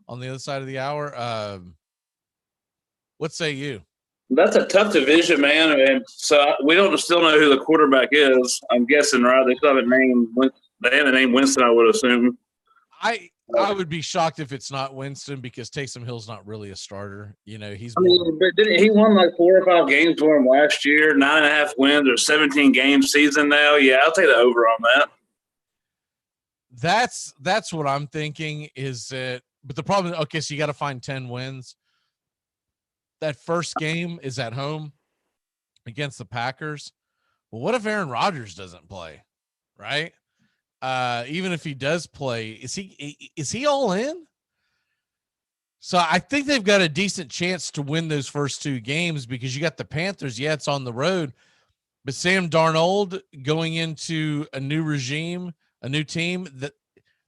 on the other side of the hour. What say you? That's a tough division, man. And so we don't still know who the quarterback is. I'm guessing, right? They still haven't named. They haven't named Winston, I would assume. I would be shocked if it's not Winston because Taysom Hill's not really a starter. You know, but didn't he won like 4 or 5 games for him last year? 9.5 wins or 17 game season now. Yeah, I'll take the over on that. That's what I'm thinking is that, but the problem, okay, so you got to find 10 wins. That first game is at home against the Packers. Well, what if Aaron Rodgers doesn't play, right? Even if he does play, is he all in? So I think they've got a decent chance to win those first 2 games because you got the Panthers. Yeah, it's on the road, but Sam Darnold going into a new regime, a new team, that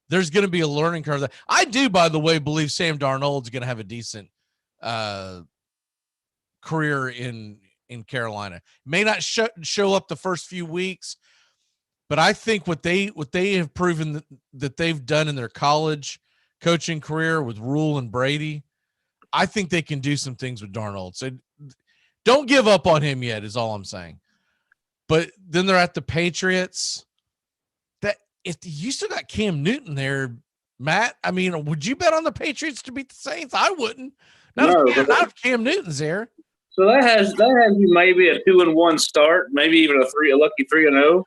there's going to be a learning curve. I do, by the way, believe Sam Darnold's going to have a decent career in Carolina. May not show up the first few weeks, but I think what they have proven that they've done in their college coaching career with Rule and Brady, I think they can do some things with Darnold. So don't give up on him yet is all I'm saying. But then they're at the Patriots. If you still got Cam Newton there, Matt, I mean, would you bet on the Patriots to beat the Saints? I wouldn't. Not if Cam Newton's there. So that has you maybe a 2-1 start, maybe even a lucky 3-0.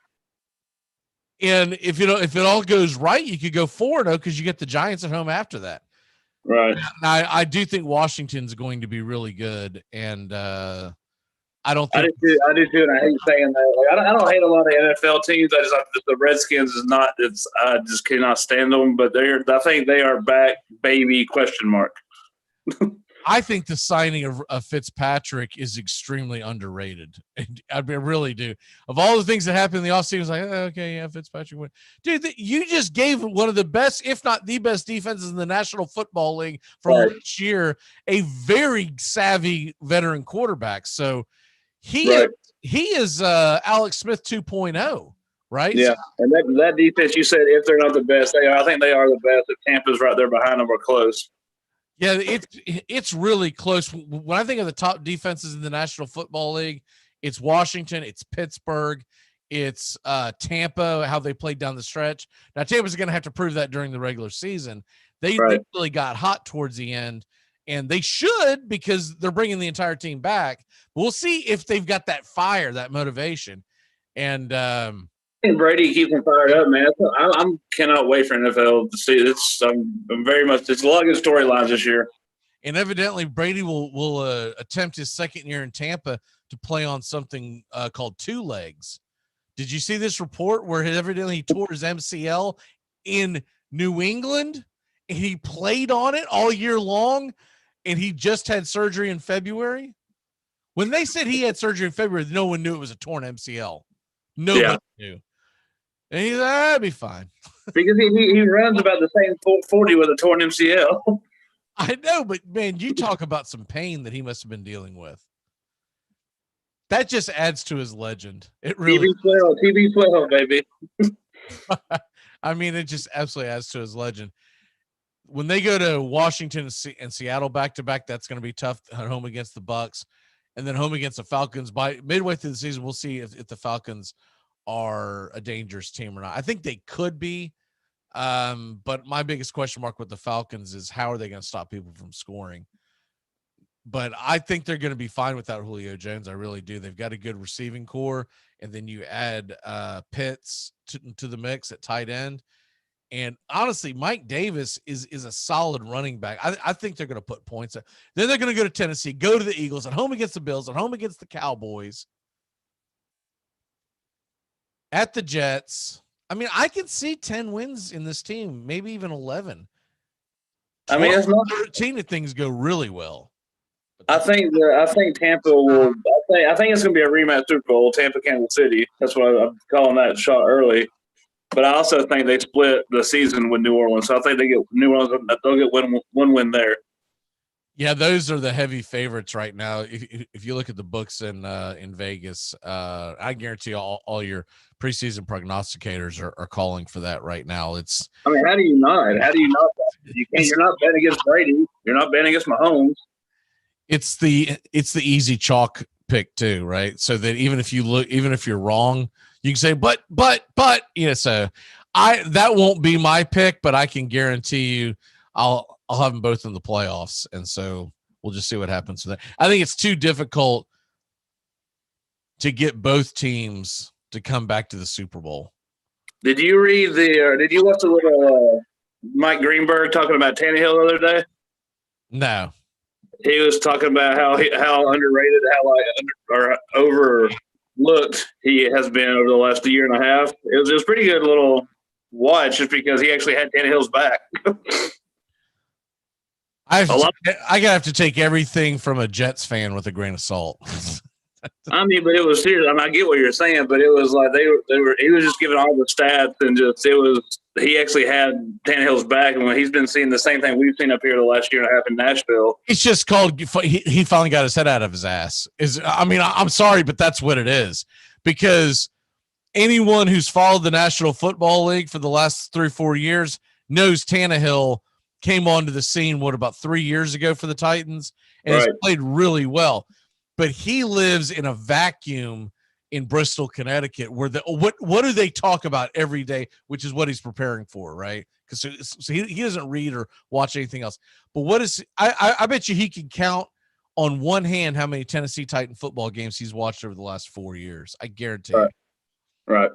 And if it all goes right, you could go 4-0 because you get the Giants at home after that. Right. Now, I do think Washington's going to be really good, and I don't think I do too, and I hate saying that. Like, I don't hate a lot of NFL teams. I just the Redskins is not. I just cannot stand them. But I think they are back, baby? Question mark. I think the signing of Fitzpatrick is extremely underrated. I really do. Of all the things that happened in the offseason, it's like, okay, yeah, Fitzpatrick went. Dude, you just gave one of the best, if not the best defenses in the National Football League from last year a very savvy veteran quarterback. So he is Alex Smith 2.0, right? Yeah, and that defense, you said if they're not the best, they are. I think they are the best. If Tampa's right there behind them or close. Yeah, it's really close. When I think of the top defenses in the National Football League, it's Washington, it's Pittsburgh, it's Tampa, how they played down the stretch. Now, Tampa's going to have to prove that during the regular season. They really got hot towards the end, and they should because they're bringing the entire team back. But we'll see if they've got that fire, that motivation. And Brady keeps them fired up, man. I cannot wait for NFL to see this. I'm very much. It's a lot of good storylines this year. And evidently Brady will attempt his second year in Tampa to play on something called two legs. Did you see this report where evidently he tore his MCL in New England and he played on it all year long and he just had surgery in February? When they said he had surgery in February, no one knew it was a torn MCL. Nobody knew. And he's like, that'd be fine. Because he runs about the same 40 with a torn MCL. I know, but man, you talk about some pain that he must have been dealing with. That just adds to his legend. It really TB12, baby. I mean, it just absolutely adds to his legend. When they go to Washington and Seattle back to back, that's going to be tough at home against the Bucks, and then home against the Falcons. By midway through the season, we'll see if the Falcons are a dangerous team or not. I think they could be. But my biggest question mark with the Falcons is how are they going to stop people from scoring? But I think they're going to be fine without Julio Jones. I really do. They've got a good receiving core, and then you add Pitts to the mix at tight end. And honestly, Mike Davis is a solid running back. I think they're going to put points up. Then they're going to go to Tennessee, go to the Eagles, at home against the Bills, at home against the Cowboys, at the Jets. I mean, I can see 10 wins in this team, maybe even 11. I mean, it's not 13 if things go really well. I think Tampa will. I think it's going to be a rematch Super Bowl, Tampa, Kansas City. That's why I'm calling that shot early. But I also think they split the season with New Orleans, so I think they get New Orleans. They'll get one win there. Yeah, those are the heavy favorites right now. If you look at the books in Vegas, I guarantee all your preseason prognosticators are calling for that right now. It's. I mean, how do you not? How do you not? You can't. You're not betting against Brady. You're not betting against Mahomes. It's the easy chalk pick too, right? So that even if you're wrong, you can say, but, so that won't be my pick, but I can guarantee you I'll have them both in the playoffs. And so we'll just see what happens with that. I think it's too difficult to get both teams to come back to the Super Bowl. Did you read did you watch the little Mike Greenberg talking about Tannehill the other day? No. He was talking about how underrated, or overlooked he has been over the last year and a half. It was pretty good little watch just because he actually had Tannehill's back. I gotta have to take everything from a Jets fan with a grain of salt. I mean, but it was serious. I mean, I get what you're saying, but it was like he was just giving all the stats and he actually had Tannehill's back, and when he's been seeing the same thing we've seen up here the last year and a half in Nashville. It's just called he finally got his head out of his ass. I'm sorry, but that's what it is, because anyone who's followed the National Football League for the last 3 or 4 years knows Tannehill came onto the scene about 3 years ago for the Titans and has played really well. But he lives in a vacuum in Bristol, Connecticut, where what do they talk about every day, which is what he's preparing for, right? Because so he doesn't read or watch anything else. But I bet you he can count on one hand how many Tennessee Titan football games he's watched over the last 4 years. I guarantee you. Right.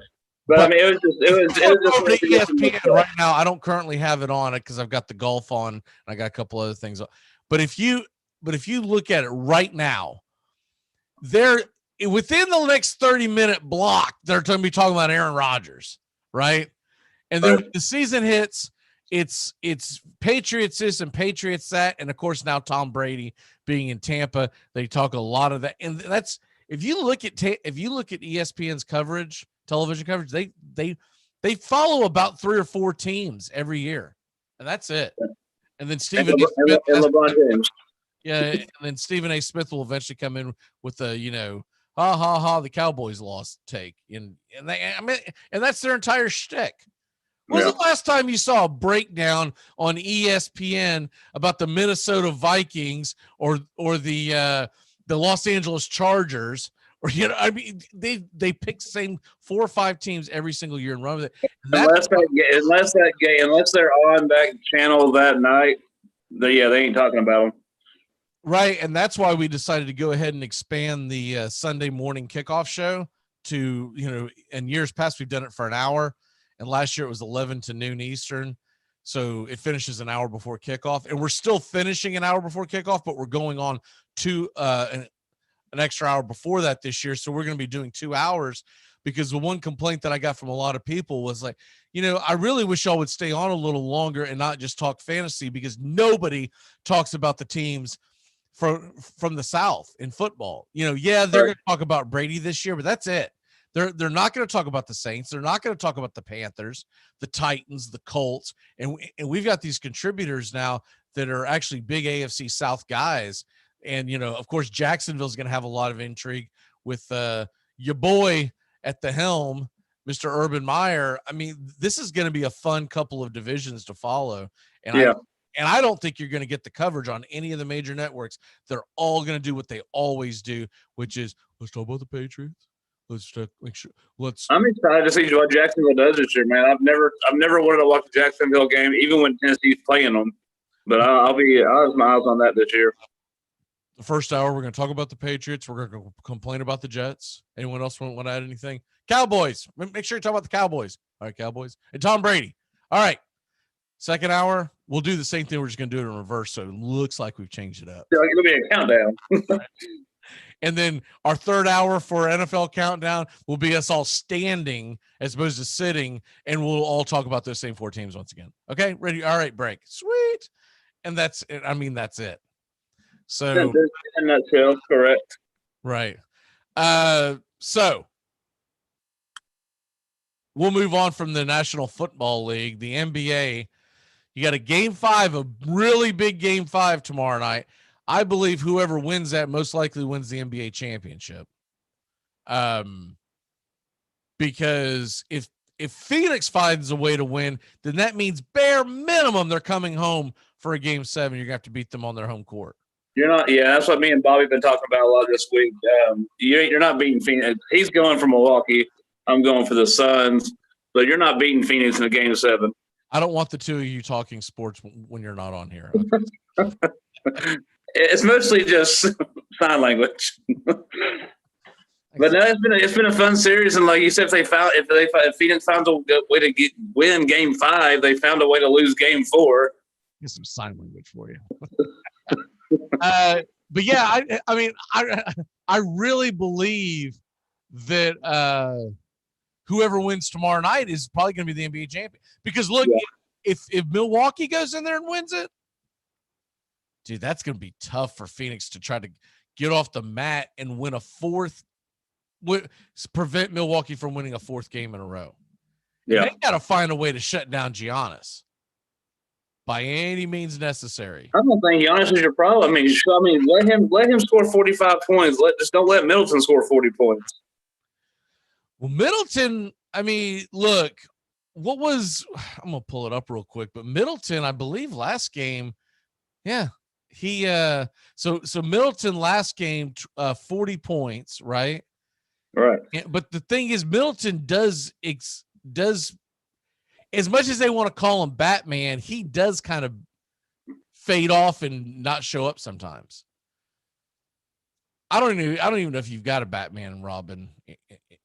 But I mean, it was just ESPN right now. I don't currently have it on it because I've got the golf on and I got a couple other things on. But if you look at it right now, they're within the next 30-minute block, they're going to be talking about Aaron Rodgers, right? And then when the season hits, it's Patriots this and Patriots that, and of course now Tom Brady being in Tampa, they talk a lot of that. And that's if you look at ESPN's coverage, television coverage, they follow about 3 or 4 teams every year, and that's it. And then Stephen A. Smith, LeBron James. Yeah, and then Stephen A. Smith will eventually come in with the the Cowboys lost take, and that's their entire shtick. When was the last time you saw a breakdown on ESPN about the Minnesota Vikings or the Los Angeles Chargers? Or they pick the same 4 or 5 teams every single year and run with it. Unless they're on that channel that night, they ain't talking about them. Right, and that's why we decided to go ahead and expand the Sunday morning kickoff show to, in years past we've done it for an hour, and last year it was 11 to noon Eastern. So it finishes an hour before kickoff, and we're still finishing an hour before kickoff, but we're going on to an extra hour before that this year. So we're going to be doing 2 hours, because the one complaint that I got from a lot of people was like, I really wish y'all would stay on a little longer and not just talk fantasy, because nobody talks about the teams from the South in football. They're going to talk about Brady this year, but that's it. They're not going to talk about the Saints. They're not going to talk about the Panthers, the Titans, the Colts. And we've got these contributors now that are actually big AFC South guys. And, of course, Jacksonville's going to have a lot of intrigue with your boy at the helm, Mr. Urban Meyer. I mean, this is going to be a fun couple of divisions to follow. And I don't think you're going to get the coverage on any of the major networks. They're all going to do what they always do, which is, let's talk about the Patriots. I'm excited to see what Jacksonville does this year, man. I've never wanted to watch a Jacksonville game, even when Tennessee's playing them. But I'll have my eyes on that this year. The first hour, we're going to talk about the Patriots. We're going to complain about the Jets. Anyone else want to add anything? Cowboys. Make sure you talk about the Cowboys. All right, Cowboys. And Tom Brady. All right. Second hour, we'll do the same thing. We're just going to do it in reverse, so it looks like we've changed it up. It'll be a countdown. And then our third hour for NFL Countdown will be us all standing as opposed to sitting, and we'll all talk about those same 4 teams once again. Okay, ready? All right, break. Sweet. And that's it. I mean, that's it. So in a nutshell, correct. Right. So we'll move on from the National Football League, the NBA. You got a game 5, a really big game 5 tomorrow night. I believe whoever wins that most likely wins the NBA championship. Because if Phoenix finds a way to win, then that means bare minimum they're coming home for a game 7. You're going to have to beat them on their home court. You're not, that's what me and Bobby have been talking about a lot this week. You're not beating Phoenix. He's going for Milwaukee. I'm going for the Suns, but you're not beating Phoenix in a game 7. I don't want the two of you talking sports when you're not on here. Okay. It's mostly just sign language. But no, it's been a fun series, and like you said, if Phoenix found a way to win game 5, they found a way to lose game 4. Get some sign language for you. But yeah, I mean, I really believe that whoever wins tomorrow night is probably going to be the NBA champion. Because look, if Milwaukee goes in there and wins it, dude, that's going to be tough for Phoenix to try to get off the mat and win a 4th, prevent Milwaukee from winning a 4th game in a row. Yeah, they got to find a way to shut down Giannis by any means necessary. I don't think Giannis is your problem. I mean, let him score 45 points. Just don't let Middleton score 40 points. Well, Middleton, I mean, look, I'm going to pull it up real quick, but Middleton, I believe last game, he so Middleton last game 40 points, right? Right. But the thing is, Middleton does as much as they want to call him Batman, he does kind of fade off and not show up sometimes. I don't even know if you've got a Batman and Robin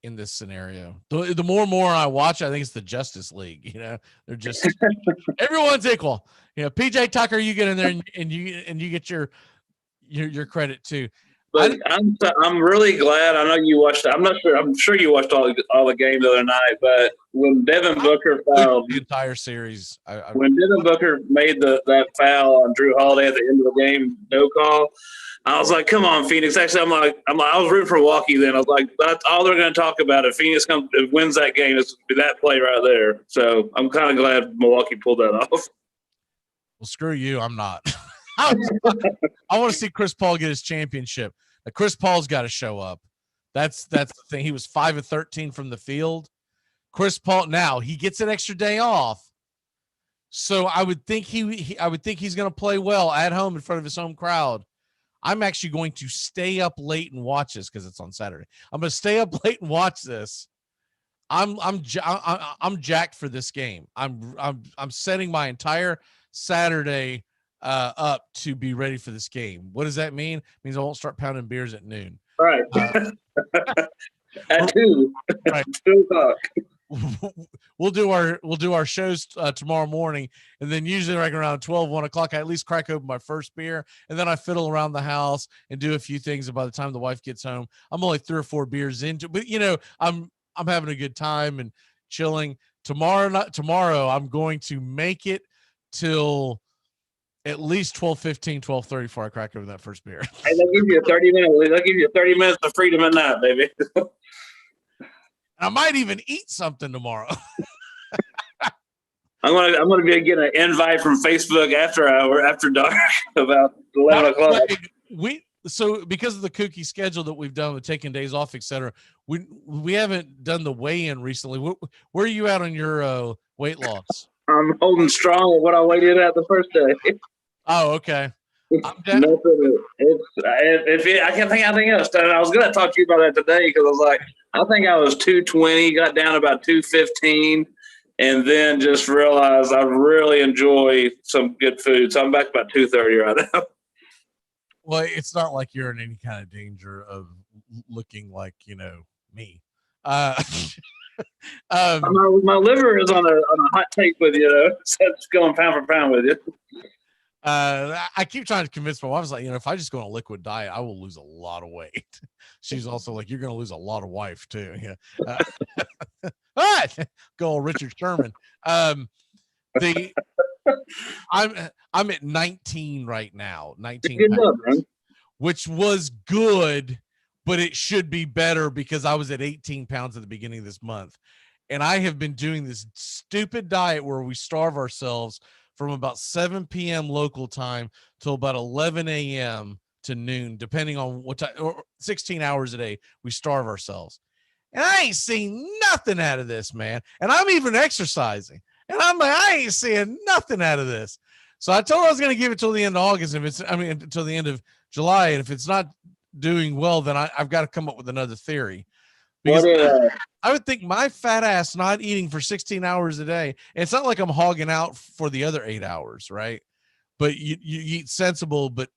in this scenario. The more and more I watch, I think it's the Justice League. They're just everyone's equal. PJ Tucker, you get in there and you get your credit too. But I'm really glad. I know you watched. I'm sure you watched all the game the other night. But when Devin Booker fouled the entire series, when Devin Booker made that foul on Drew Holiday at the end of the game, no call. I was like, "Come on, Phoenix!" Actually, I was rooting for Milwaukee. Then I was like, "That's all they're going to talk about. If Phoenix wins that game, it's that play right there." So I'm kind of glad Milwaukee pulled that off. Well, screw you. I'm not. I want to see Chris Paul get his championship. Now, Chris Paul's got to show up. That's the thing. He was 5 of 13 from the field. Chris Paul, now he gets an extra day off, so I would think he's going to play well at home in front of his home crowd. I'm actually going to stay up late and watch this because it's on Saturday. I'm going to stay up late and watch this. I'm jacked for this game. I'm setting my entire Saturday up to be ready for this game. What does that mean? It means I won't start pounding beers at noon. Right. At 2. Right. 2 o'clock. we'll do our shows tomorrow morning, and then usually like around 12, 1 o'clock, I at least crack open my first beer, and then I fiddle around the house and do a few things. And by the time the wife gets home, I'm only 3 or 4 beers into, but I'm having a good time and chilling. Tomorrow, I'm going to make it till at least 12:15, 12:30 before I crack open that first beer. Hey, they'll give you 30 minutes. They'll give you 30 minutes of freedom in that, baby. I might even eat something tomorrow. I'm gonna be getting an invite from Facebook after dark about 11 o'clock. So because of the kooky schedule that we've done with taking days off, etc., we haven't done the weigh-in recently. Where are you at on your weight loss? I'm holding strong at what I weighed in at the first day. Oh, okay. I can't think anything else. I was gonna talk to you about that today because I was like, I think I was 220, got down about 215, and then just realized I really enjoy some good food. So I'm back about 230 right now. Well, it's not like you're in any kind of danger of looking like, me. My liver is on a hot take with you, so it's going pound for pound with you. I keep trying to convince my wife, I was like, if I just go on a liquid diet, I will lose a lot of weight. She's also like, you're going to lose a lot of wife too. Yeah. Go old Richard Sherman. I'm at 19 right now, 19 pounds, which was good, but it should be better because I was at 18 pounds at the beginning of this month. And I have been doing this stupid diet where we starve ourselves from about 7 p.m. local time till about 11 a.m. to noon, depending on what time, or 16 hours a day, we starve ourselves. And I ain't seen nothing out of this, man. And I'm even exercising. And I'm like, I ain't seeing nothing out of this. So I told her I was going to give it till the end of August. Until the end of July. And if it's not doing well, then I've got to come up with another theory. Because I would think my fat ass not eating for 16 hours a day. And it's not like I'm hogging out for the other 8 hours, right? But you eat sensible, but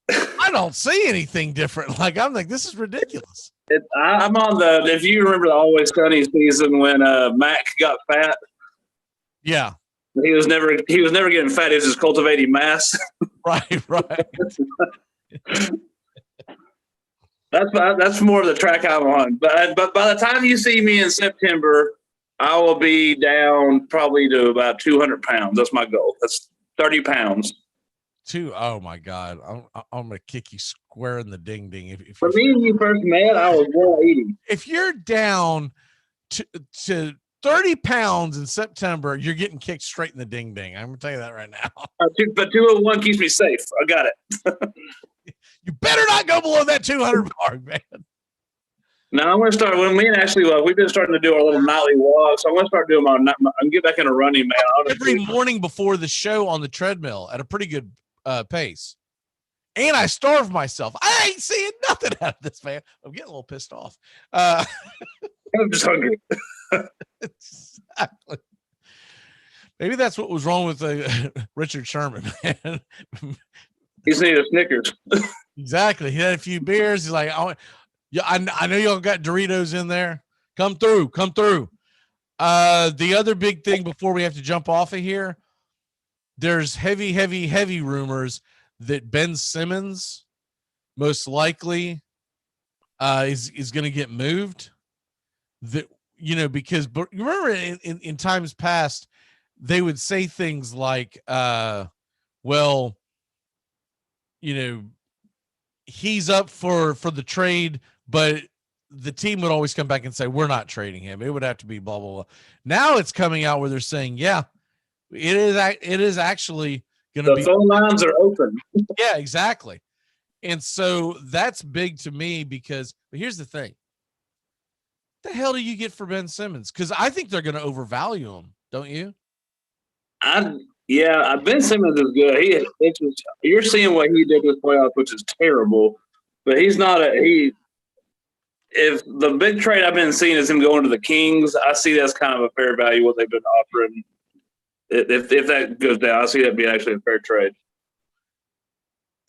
I don't see anything different. Like, I'm like, this is ridiculous. I'm on if you remember the Always Sunny season when Mac got fat. Yeah. He was never getting fat. He was just cultivating mass. Right. That's more of the track I'm on. But by the time you see me in September, I will be down probably to about 200 pounds. That's my goal. That's 30 pounds. Oh my God. I'm going to kick you square in the ding ding. If For me, when you first met, I was 180. If you're down to 30 pounds in September, you're getting kicked straight in the ding ding. I'm going to tell you that right now. But 201 keeps me safe. I got it. You better not go below that 200 mark, man. No, I'm going to start. When me and Ashley, we've been starting to do our little nightly walks. So I'm going to start doing I'm get back into running, man. Every morning before the show on the treadmill at a pretty good pace. And I starve myself. I ain't seeing nothing out of this, man. I'm getting a little pissed off. I'm just hungry. Exactly. Maybe that's what was wrong with Richard Sherman, man. He's needed a Snickers. Exactly. He had a few beers. He's like, I know y'all got Doritos in there. Come through. The other big thing before we have to jump off of here, there's heavy rumors that Ben Simmons most likely is going to get moved. That, because remember in times past, they would say things like, he's up for the trade, but the team would always come back and say, we're not trading him. It would have to be blah, blah, blah. Now it's coming out where they're saying, yeah, it is actually going to be. The phone lines are open. Yeah, exactly. And so that's big to me but here's the thing. What the hell do you get for Ben Simmons? Because I think they're going to overvalue him. Don't you? Yeah, Ben Simmons is good. You're seeing what he did with playoffs, which is terrible. But he's not if the big trade I've been seeing is him going to the Kings, I see that's kind of a fair value what they've been offering. If that goes down, I see that being actually a fair trade.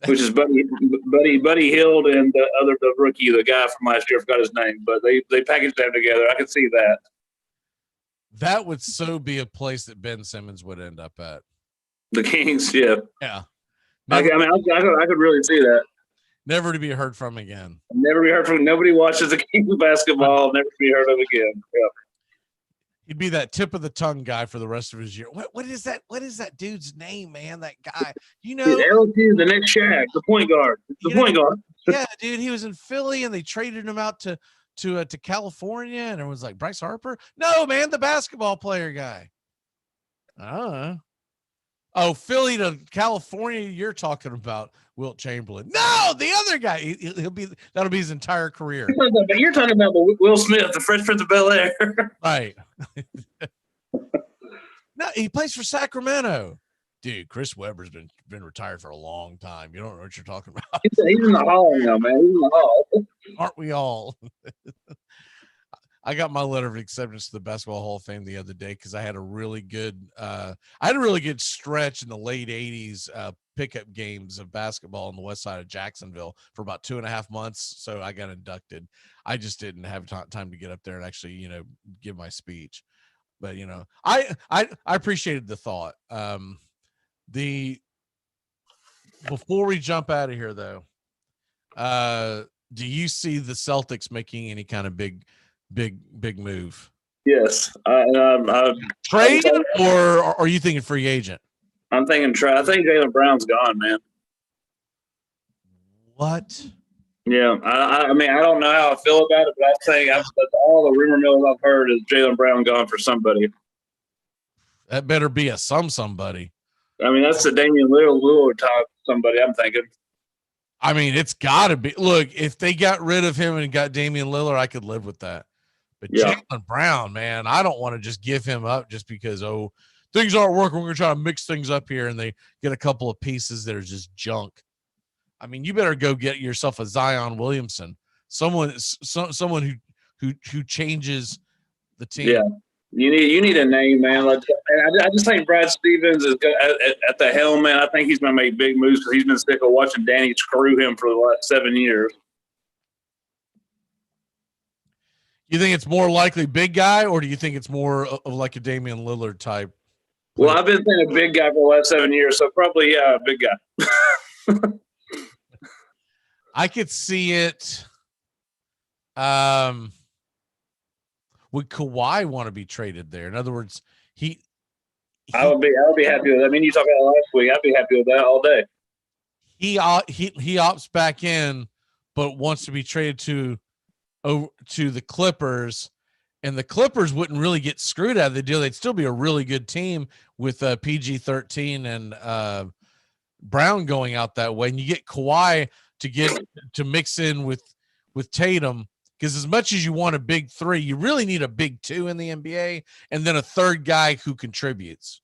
Which is Buddy Hield and the rookie, the guy from last year, I forgot his name, but they packaged them together. I can see that. That would so be a place that Ben Simmons would end up at. The Kings, yeah. Yeah. I could really see that. Never to be heard from again. Never be heard from. Nobody watches the Kings basketball. Never be heard of again. Yeah. He'd be that tip of the tongue guy for the rest of his year. What is that? What is that dude's name, man? That guy, LSU is the next Shaq, the point guard. Point guard. Yeah, dude, he was in Philly and they traded him out to California, and everyone's like, Bryce Harper? No, man, the basketball player guy. Oh, Philly to California, you're talking about Wilt Chamberlain. No, the other guy. That'll be his entire career. You're talking about Will Smith, the Fresh Prince of Bel-Air. Right. No, he plays for Sacramento. Dude, Chris Webber's been retired for a long time. You don't know what you're talking about. He's in the hall now, man. He's in the hall. Aren't we all? I got my letter of acceptance to the Basketball Hall of Fame the other day because I had a really good stretch in the late 80s pickup games of basketball on the west side of Jacksonville for about 2.5 months. So I got inducted. I just didn't have time to get up there and actually, give my speech. But, I appreciated the thought. Before we jump out of here, though, do you see the Celtics making any kind of big move? Yes. Trade, or are you thinking free agent? I'm thinking trade. I think Jaylen Brown's gone, man. What? Yeah. I mean, I don't know how I feel about it, but I think that's all the rumor mills I've heard is Jaylen Brown gone for somebody. That better be a somebody. I mean, that's the Damian Lillard type somebody I'm thinking. I mean, it's got to be. Look, if they got rid of him and got Damian Lillard, I could live with that. But Jaylen Brown, man, I don't want to just give him up just because, things aren't working. We're going to try to mix things up here, and they get a couple of pieces that are just junk. I mean, you better go get yourself a Zion Williamson, someone who changes the team. Yeah. You need a name, man. I just think Brad Stevens is at the helm, man. I think he's going to make big moves because he's been sick of watching Danny screw him for the last 7 years. You think it's more likely big guy, or do you think it's more of like a Damian Lillard type? Well, I've been saying a big guy for the last 7 years, so probably, a big guy. I could see it. Would Kawhi want to be traded there? In other words, I would be happy with that. I mean, you talked about last week. I'd be happy with that all day. He opts back in, but wants to be traded to the Clippers, and the Clippers wouldn't really get screwed out of the deal. They'd still be a really good team with PG-13 and Brown going out that way. And you get Kawhi to mix in with Tatum, because as much as you want a big three, you really need a big two in the NBA, and then a third guy who contributes.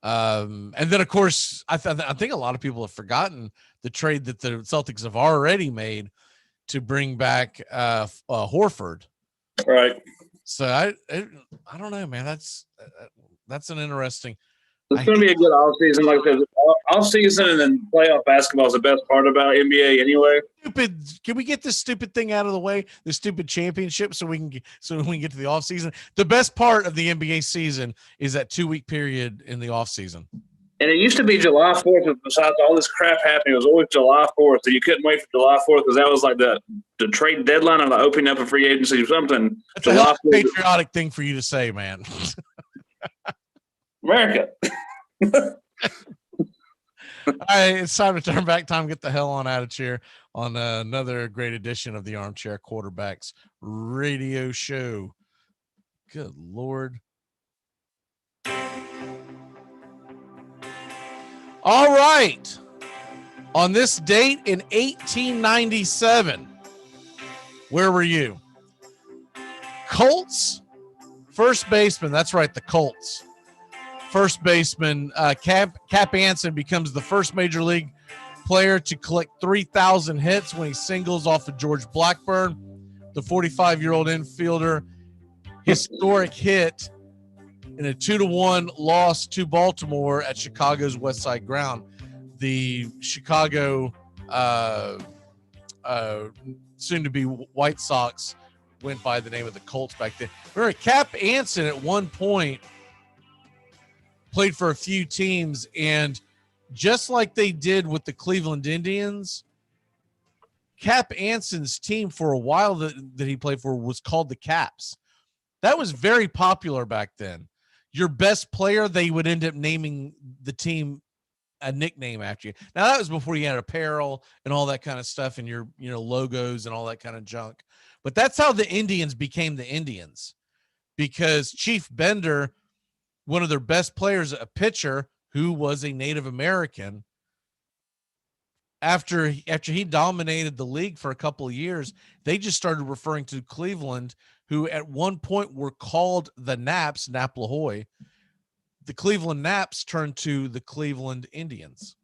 And then, of course, I think a lot of people have forgotten the trade that the Celtics have already made to bring back Horford. Right. So I don't know, man. That's an interesting. It's going to be a good offseason. Like I said, offseason and then playoff basketball is the best part about NBA anyway. Can we get this stupid thing out of the way? The stupid championship, so we can get to the offseason. The best part of the NBA season is that 2-week period in the offseason. And it used to be July 4th. Besides all this crap happening, it was always July 4th. So you couldn't wait for July 4th because that was like the trade deadline or the opening up a free agency or something. That's a patriotic thing for you to say, man. America. All right, it's time to turn back. Time to get the hell on out of here on another great edition of the Armchair Quarterbacks radio show. Good Lord. All right. On this date in 1897, where were you? Colts first baseman. That's right, the Colts. First baseman Cap Anson becomes the first major league player to collect 3,000 hits when he singles off of George Blackburn, the 45-year-old infielder. Historic hit in a 2-1 loss to Baltimore at Chicago's West Side Ground. The Chicago soon-to-be White Sox went by the name of the Colts back then. Remember, Cap Anson at one point played for a few teams, and just like they did with the Cleveland Indians, Cap Anson's team for a while that he played for was called the Caps. That was very popular back then. Your best player, they would end up naming the team a nickname after you. Now, that was before you had apparel and all that kind of stuff and your logos and all that kind of junk. But that's how the Indians became the Indians, because Chief Bender, one of their best players, a pitcher who was a Native American, after he dominated the league for a couple of years, they just started referring to Cleveland, who at one point were called the Naps, Naplahoy. The Cleveland Naps turned to the Cleveland Indians.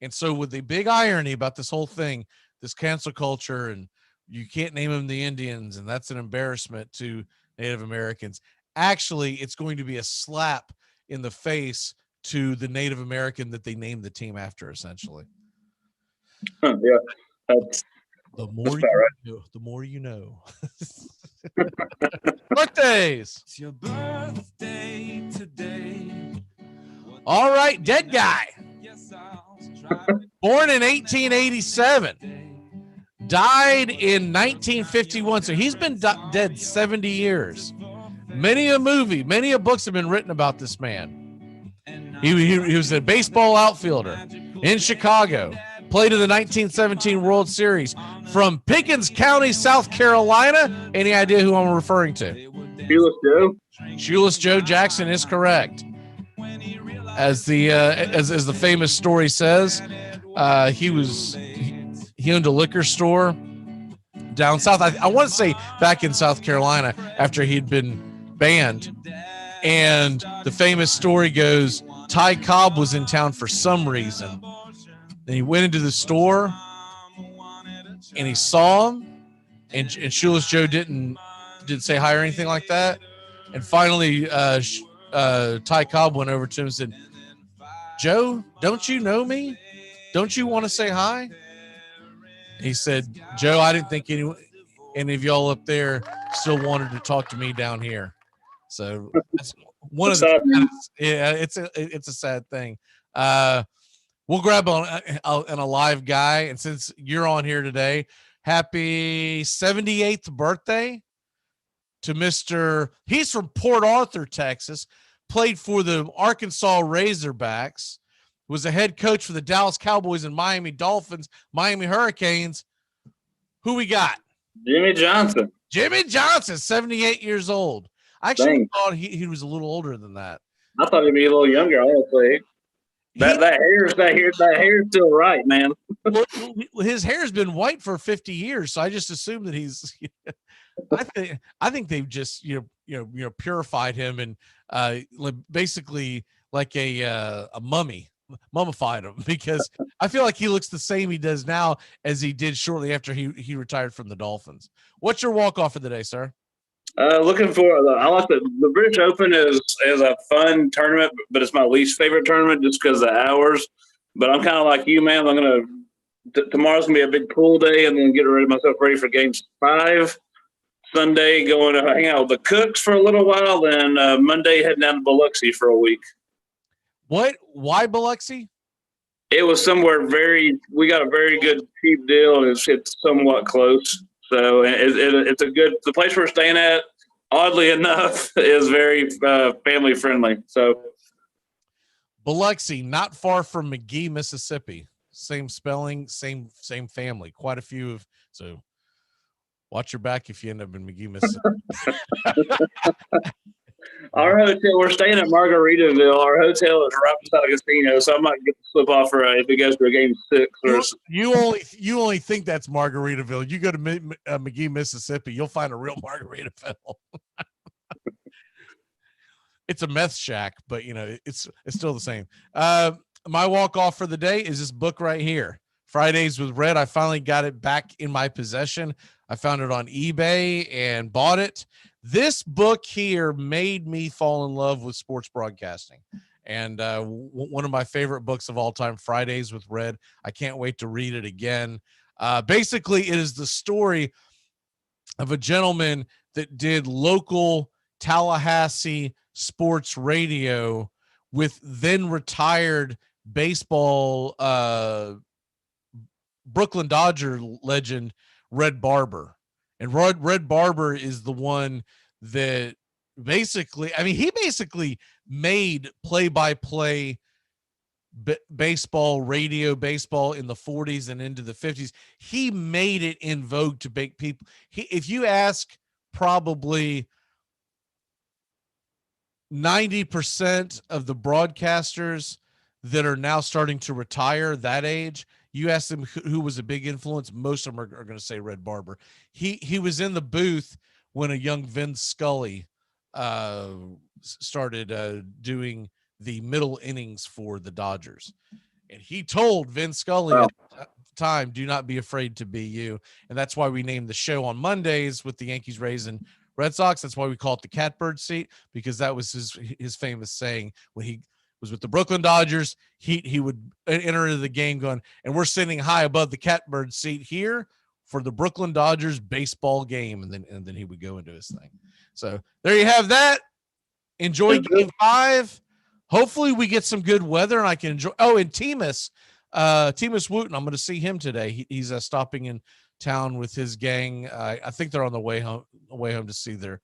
And so with the big irony about this whole thing, this cancel culture, and you can't name them the Indians, and that's an embarrassment to Native Americans. Actually, it's going to be a slap in the face to the Native American that they named the team after, essentially. Yeah, that's the more the more you know. Birthdays. It's your birthday today. All right, dead guy. Born in 1887. Died in 1951. So he's been dead 70 years. Many a movie, many a books have been written about this man. He was a baseball outfielder in Chicago. Played in the 1917 World Series from Pickens County, South Carolina. Any idea who I'm referring to? Shoeless Joe. Shoeless Joe Jackson is correct. As the famous story says, he owned a liquor store down south. I want to say back in South Carolina after he'd been banned. And the famous story goes, Ty Cobb was in town for some reason. Then he went into the store and he saw him, and Shoeless Joe didn't say hi or anything like that. And finally, Ty Cobb went over to him and said, Joe, don't you know me? Don't you want to say hi? He said, Joe, I didn't think any of y'all up there still wanted to talk to me down here. So that's one of the, it's a sad thing. We'll grab on a live guy. And since you're on here today, happy 78th birthday to Mr. He's from Port Arthur, Texas, played for the Arkansas Razorbacks, was a head coach for the Dallas Cowboys and Miami Dolphins, Miami Hurricanes. Who we got? Jimmy Johnson. Jimmy Johnson, 78 years old. I actually thought he was a little older than that. I thought he'd be a little younger, honestly. That hair's still right, man. His hair's been white for 50 years, so I just assume that he's. I think they've just purified him and basically like a mummified him, because I feel like he looks the same he does now as he did shortly after he retired from the Dolphins. What's your walk off for the day, sir? Looking for I like the British Open is a fun tournament, but it's my least favorite tournament just because of the hours. But I'm kind of like you, man. Tomorrow's gonna be a big pool day, and then get myself ready for Game 5. Sunday, going to hang out with the Cooks for a little while. Then Monday, heading down to Biloxi for a week. What? Why Biloxi? It was somewhere we got a very good cheap deal, and it's somewhat close. So it's the place we're staying at, oddly enough, is very family friendly. So Biloxi, not far from McGee, Mississippi. Same spelling, same family. Quite a few so watch your back if you end up in McGee, Mississippi. Our hotel, we're staying at Margaritaville. Our hotel is right beside a casino, so I might get to slip off if it goes to a Game 6. You only think that's Margaritaville. You go to McGee, Mississippi, you'll find a real Margaritaville. It's a meth shack, but it's still the same. My walk off for the day is this book right here, Fridays with Red. I finally got it back in my possession. I found it on eBay and bought it. This book here made me fall in love with sports broadcasting, and one of my favorite books of all time, Fridays with Red. I can't wait to read it again. Basically, it is the story of a gentleman that did local Tallahassee sports radio with then retired baseball Brooklyn Dodger legend Red Barber. And Red Barber is the one that basically, I mean, he basically made play-by-play baseball, radio baseball in the 40s and into the 50s. He made it in vogue to make people. If you ask probably 90% of the broadcasters that are now starting to retire that age, you ask them who was a big influence, most of them are going to say Red Barber. He was in the booth when a young Vin Scully started doing the middle innings for the Dodgers. And he told Vin Scully at the time, do not be afraid to be you. And that's why we named the show on Mondays with the Yankees, Rays, and Red Sox. That's why we call it the catbird seat, because that was his famous saying when he was with the Brooklyn Dodgers. He would enter into the game going, and we're sitting high above the catbird seat here for the Brooklyn Dodgers baseball game. And then he would go into his thing. So there you have that. Enjoy Game 5. Hopefully we get some good weather and I can enjoy. Oh, and Temus Wooten, I'm going to see him today. He's stopping in town with his gang. I think they're on the way home to see their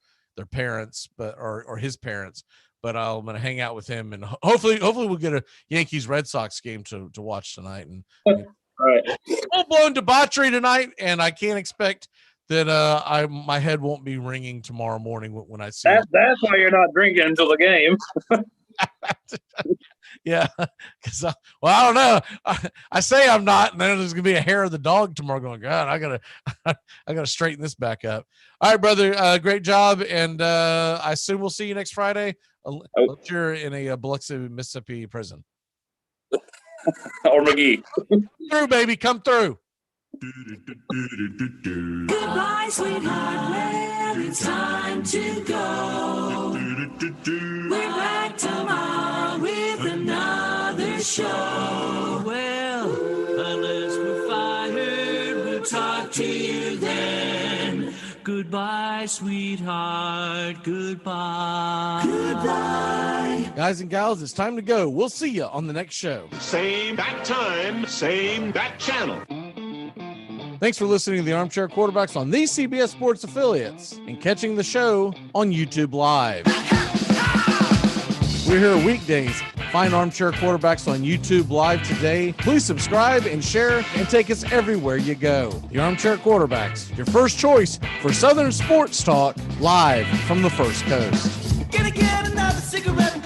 parents, or his parents. But I'm going to hang out with him, and hopefully we'll get a Yankees Red Sox game to watch tonight. And all right, full blown debauchery tonight, and I can't expect that my head won't be ringing tomorrow morning when I see. That's why you're not drinking until the game. Yeah, because I don't know. I say I'm not, and then there's gonna be a hair of the dog tomorrow. Going, God, I gotta straighten this back up. All right, brother, great job, and I assume we'll see you next Friday. Unless you're in a Biloxi, Mississippi prison. Or McGee. Through, baby, come through. Goodbye, sweetheart. Well, it's time to go. We're back tomorrow with another show. Well, unless we're fired, we'll talk to you then. Goodbye, sweetheart. Goodbye. Goodbye. Guys and gals, it's time to go. We'll see you on the next show. Same bat time, same bat channel. Thanks for listening to the Armchair Quarterbacks on these CBS Sports affiliates and catching the show on YouTube Live. We're here weekdays. Find Armchair Quarterbacks on YouTube Live today. Please subscribe and share and take us everywhere you go. The Armchair Quarterbacks, your first choice for Southern sports talk, live from the First Coast. Gonna get another cigarette.